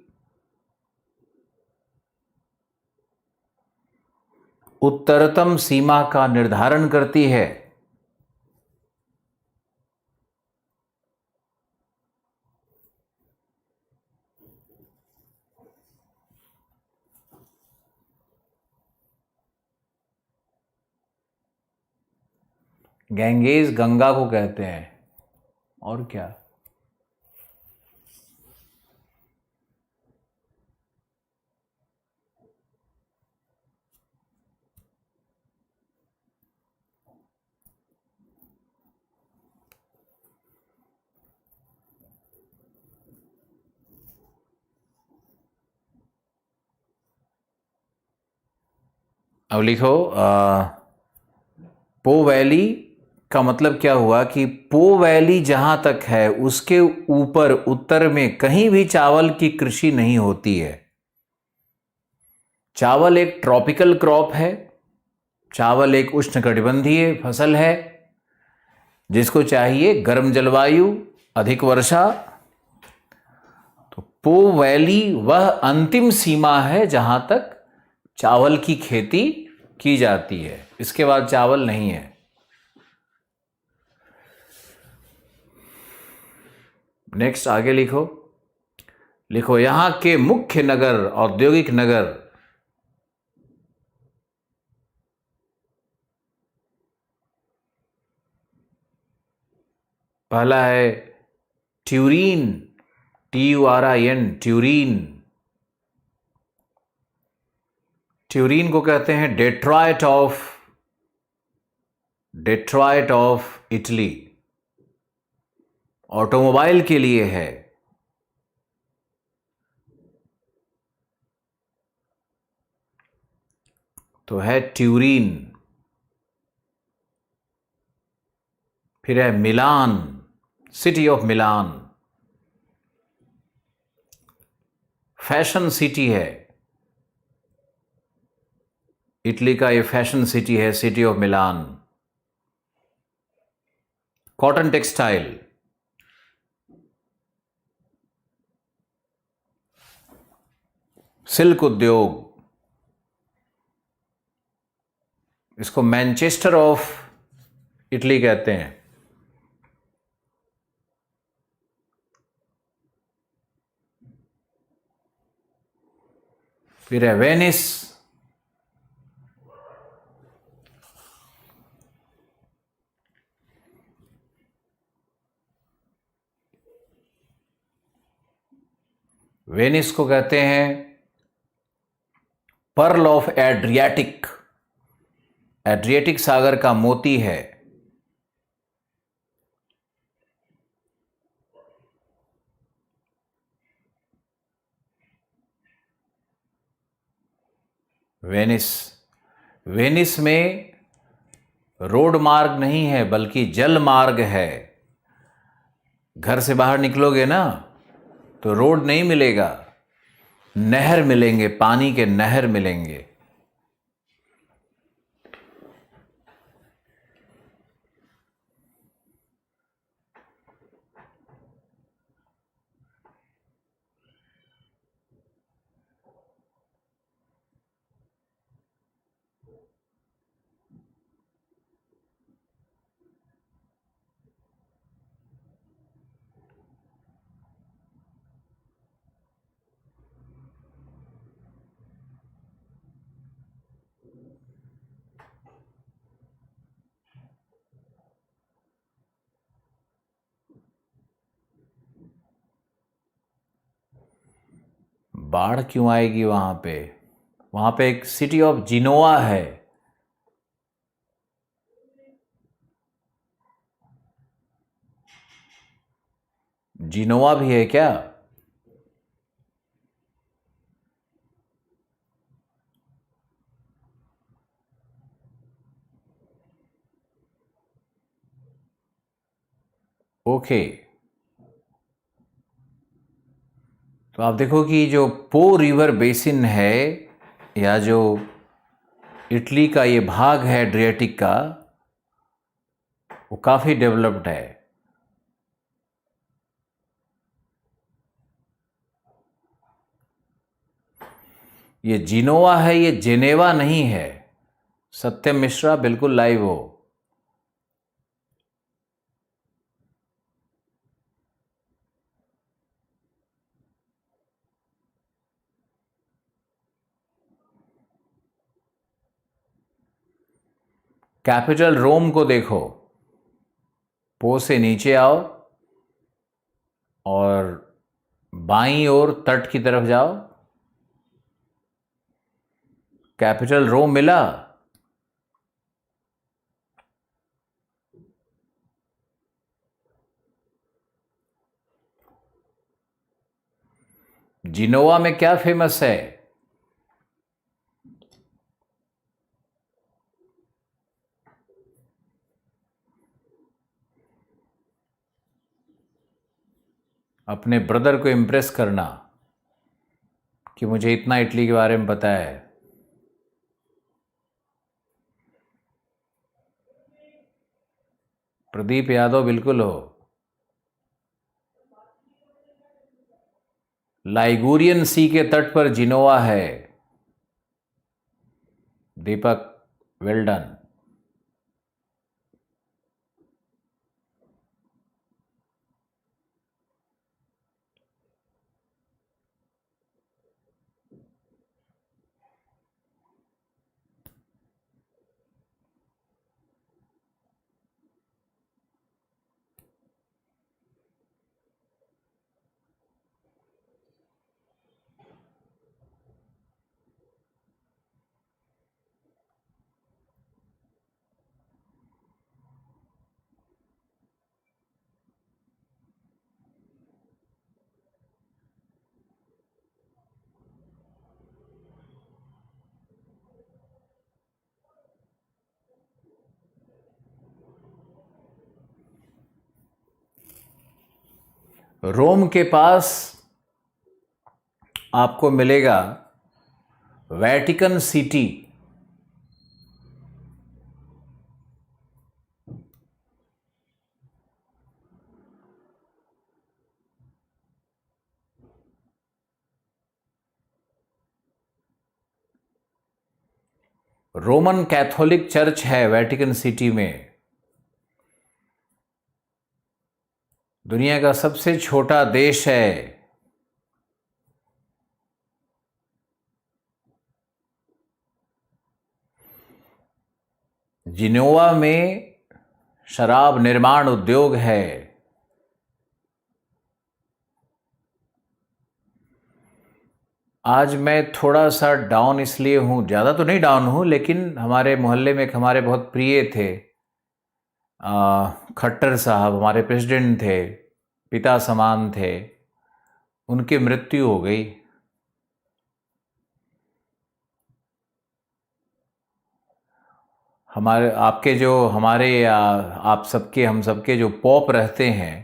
[SPEAKER 1] उत्तरतम सीमा का निर्धारण करती है। गैंगेज गंगा को कहते हैं, और क्या। अब लिखो पो वैली का मतलब क्या हुआ कि पो वैली जहां तक है उसके ऊपर उत्तर में कहीं भी चावल की कृषि नहीं होती है। चावल एक ट्रॉपिकल क्रॉप है, चावल एक उष्णकटिबंधीय फसल है जिसको चाहिए गर्म जलवायु, अधिक वर्षा। तो पो वैली वह अंतिम सीमा है जहां तक चावल की खेती की जाती है, इसके बाद चावल नहीं है। नेक्स्ट आगे लिखो। लिखो यहां के मुख्य नगर, औद्योगिक नगर। पहला है ट्यूरिन, TURIN, ट्यूरिन। ट्यूरिन को कहते हैं डेट्रॉयट ऑफ इटली, ऑटोमोबाइल के लिए है। तो है ट्यूरिन। फिर है Milan, city of Milan, fashion city है। इटली का ये फैशन सिटी है, city of Milan. Cotton textile, silk उद्योग, इसको मैनचेस्टर ऑफ इटली कहते हैं। फिर है वेनिस, वेनिस को कहते हैं पर्ल ऑफ एड्रियाटिक, एड्रियाटिक सागर का मोती है। वेनिस, वेनिस में रोड मार्ग नहीं है बल्कि जल मार्ग है। घर से बाहर निकलोगे ना तो रोड नहीं मिलेगा, नहर मिलेंगे, पानी के नहर मिलेंगे। बाढ़ क्यों आएगी वहां पे? वहां पे एक सिटी ऑफ जिनोआ है। जिनोआ भी है क्या? ओके। तो आप देखो कि जो पो रिवर बेसिन है, या जो इटली का ये भाग है एड्रियाटिक का, वो काफ़ी डेवलप्ड है। ये जिनोवा है, ये जेनेवा नहीं है। सत्यम मिश्रा बिल्कुल लाइव हो। कैपिटल रोम को देखो, पो से नीचे आओ और बाईं ओर तट की तरफ जाओ। कैपिटल रोम मिला? जिनोवा में क्या फेमस है? अपने ब्रदर को इम्प्रेस करना कि मुझे इतना इटली के बारे में पता है। प्रदीप यादव बिल्कुल हो। लाइगूरियन सी के तट पर जिनोवा है। दीपक, वेल डन। रोम के पास आपको मिलेगा Vatican city. Roman Catholic church है वेटिकन सिटी में। दुनिया का सबसे छोटा देश है। जिनोवा में शराब निर्माण उद्योग है। आज मैं थोड़ा सा डाउन इसलिए हूँ, ज़्यादा तो नहीं डाउन हूँ, लेकिन हमारे मोहल्ले में एक हमारे बहुत प्रिय थे, खट्टर साहब हमारे प्रेसिडेंट थे, पिता समान थे, उनकी मृत्यु हो गई। हमारे आपके जो हमारे आप सबके हम सबके जो पॉप रहते हैं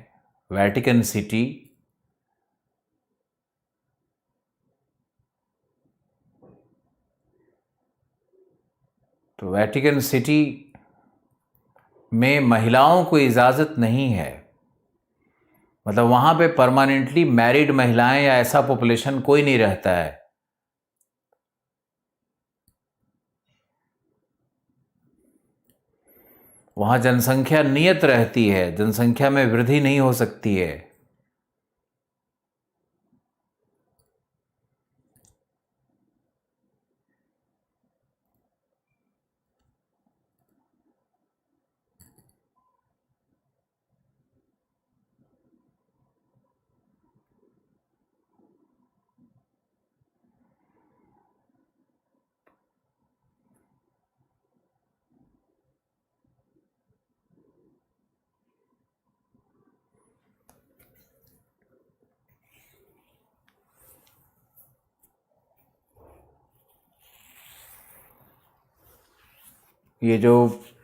[SPEAKER 1] वेटिकन सिटी, तो वेटिकन सिटी में महिलाओं को इजाज़त नहीं है। मतलब वहाँ पे परमानेंटली मैरिड महिलाएं या ऐसा पॉपुलेशन कोई नहीं रहता है। वहाँ जनसंख्या नियत रहती है, जनसंख्या में वृद्धि नहीं हो सकती है। ये जो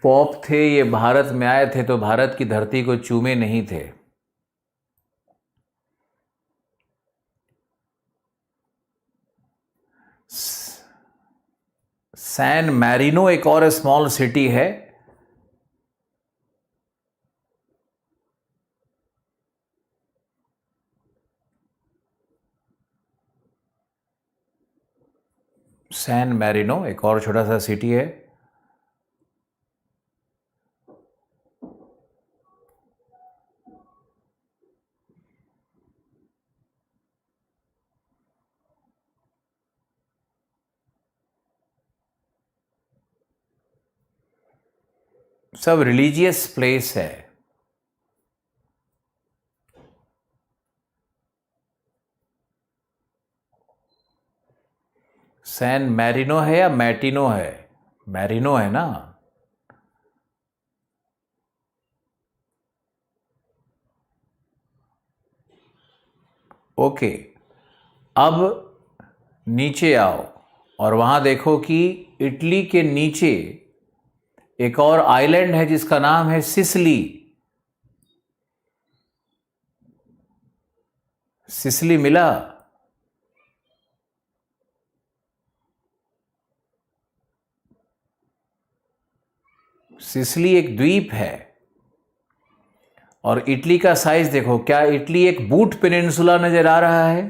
[SPEAKER 1] पॉप थे ये भारत में आए थे तो भारत की धरती को चूमे नहीं थे। सैन मैरिनो एक और स्मॉल सिटी है। सैन मैरिनो एक और छोटा सा सिटी है। सब रिलीजियस प्लेस है। सैन मैरिनो है या मैटिनो है? मैरिनो है ना? ओके, अब नीचे आओ और वहां देखो कि इटली के नीचे एक और आइलैंड है जिसका नाम है सिसिली। सिसिली मिला? सिसिली एक द्वीप है और इटली का साइज देखो। क्या इटली एक बूट पेनिनसुला नजर आ रहा है?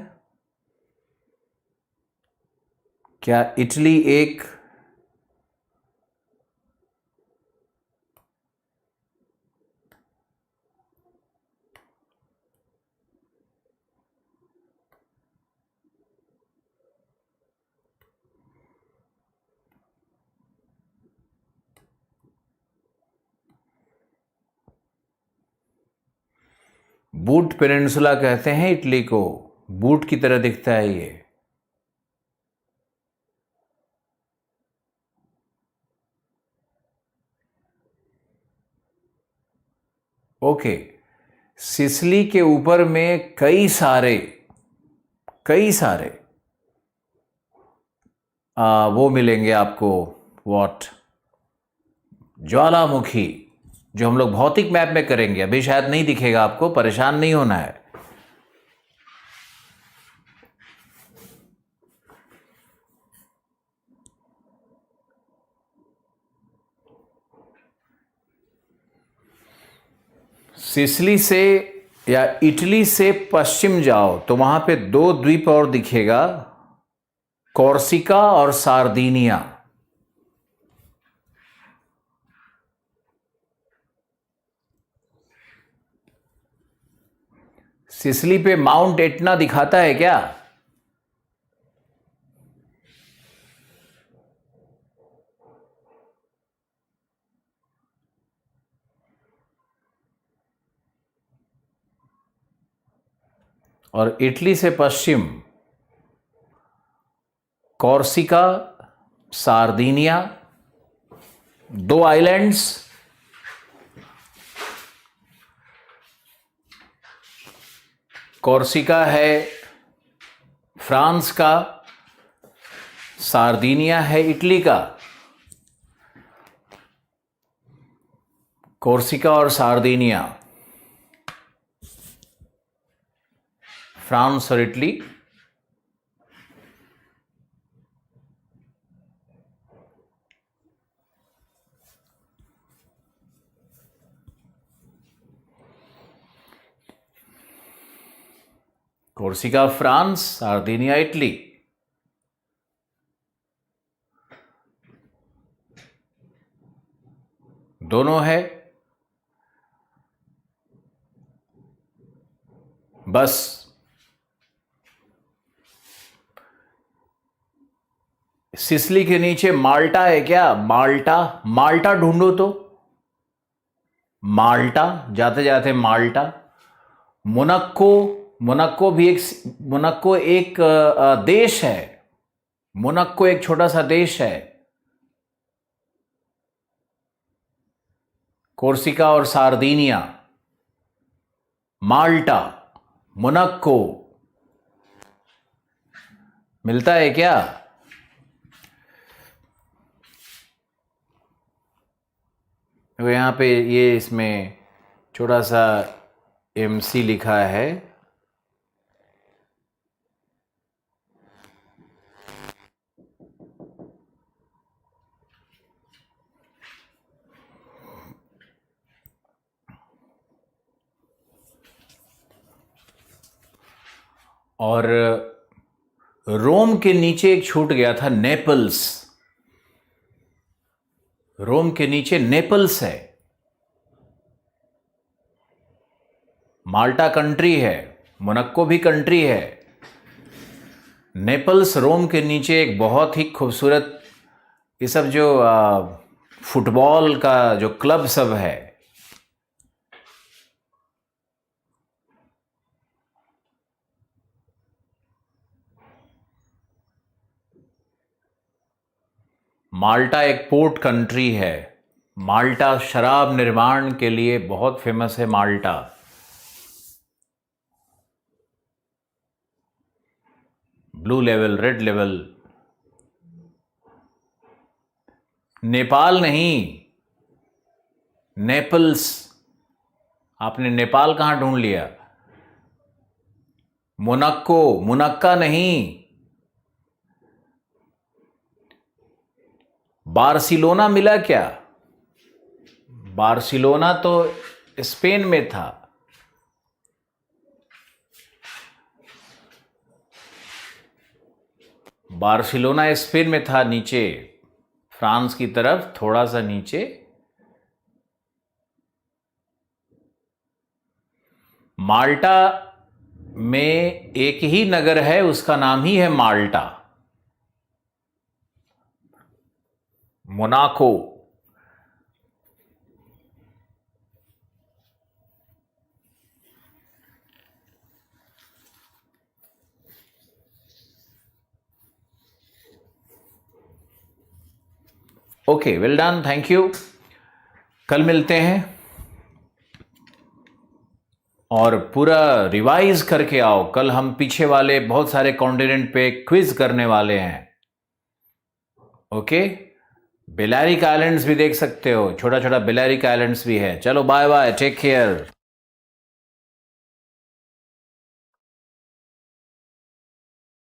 [SPEAKER 1] क्या इटली एक बूट पेनिनसुला कहते हैं इटली को। बूट की तरह दिखता है ये। ओके, सिसिली के ऊपर में कई सारे वो मिलेंगे आपको। वॉट? ज्वालामुखी, जो हम लोग भौतिक मैप में करेंगे। अभी शायद नहीं दिखेगा आपको, परेशान नहीं होना है। सिसिली से या इटली से पश्चिम जाओ तो वहां पे दो द्वीप और दिखेगा, कॉर्सिका और सार्दिनिया। सिसिली पे माउंट एटना दिखाता है क्या? और इटली से पश्चिम कॉर्सिका, सार्दिनिया, दो आइलैंड्स। कॉर्सिका है फ्रांस का, सार्दिनिया है इटली का। कॉर्सिका और सार्दिनिया, फ्रांस और Italy. Corsica France, Sardinia Italy. दोनों है। बस सिसिली के नीचे माल्टा है क्या? माल्टा, माल्टा ढूंढो तो। माल्टा, जाते जाते माल्टा। मोनाको, मोनाको एक देश है। मोनाको एक छोटा सा देश है। कोर्सिका और सार्दिनिया, माल्टा, मोनाको मिलता है क्या? तो यहाँ पे ये इसमें छोटा सा MC लिखा है। और रोम के नीचे एक छूट गया था, नेपल्स। रोम के नीचे नेपल्स है। माल्टा कंट्री है, मोनाको भी कंट्री है। नेपल्स रोम के नीचे एक बहुत ही खूबसूरत, ये सब जो फुटबॉल का जो क्लब सब है, माल्टा एक पोर्ट कंट्री है। माल्टा शराब निर्माण के लिए बहुत फेमस है Malta. Blue level, red level. Nepal नहीं, नेपल्स। आपने नेपाल कहां ढूंढ लिया? मोनाको, मुनक्का नहीं। बार्सिलोना मिला क्या? बार्सिलोना तो स्पेन में था। बार्सिलोना स्पेन में था, नीचे फ्रांस की तरफ थोड़ा सा नीचे। माल्टा में एक ही नगर है, उसका नाम ही है Malta. Monaco. Okay, well done, thank you. कल मिलते हैं और पूरा रिवाइज करके आओ। कल हम पीछे वाले बहुत सारे कॉन्टिनेंट पे क्विज करने वाले हैं। ओके, बेलारिक आइलैंड्स भी देख सकते हो, छोटा छोटा बेलारिक आइलैंड्स भी है। चलो बाय बाय, टेक केयर।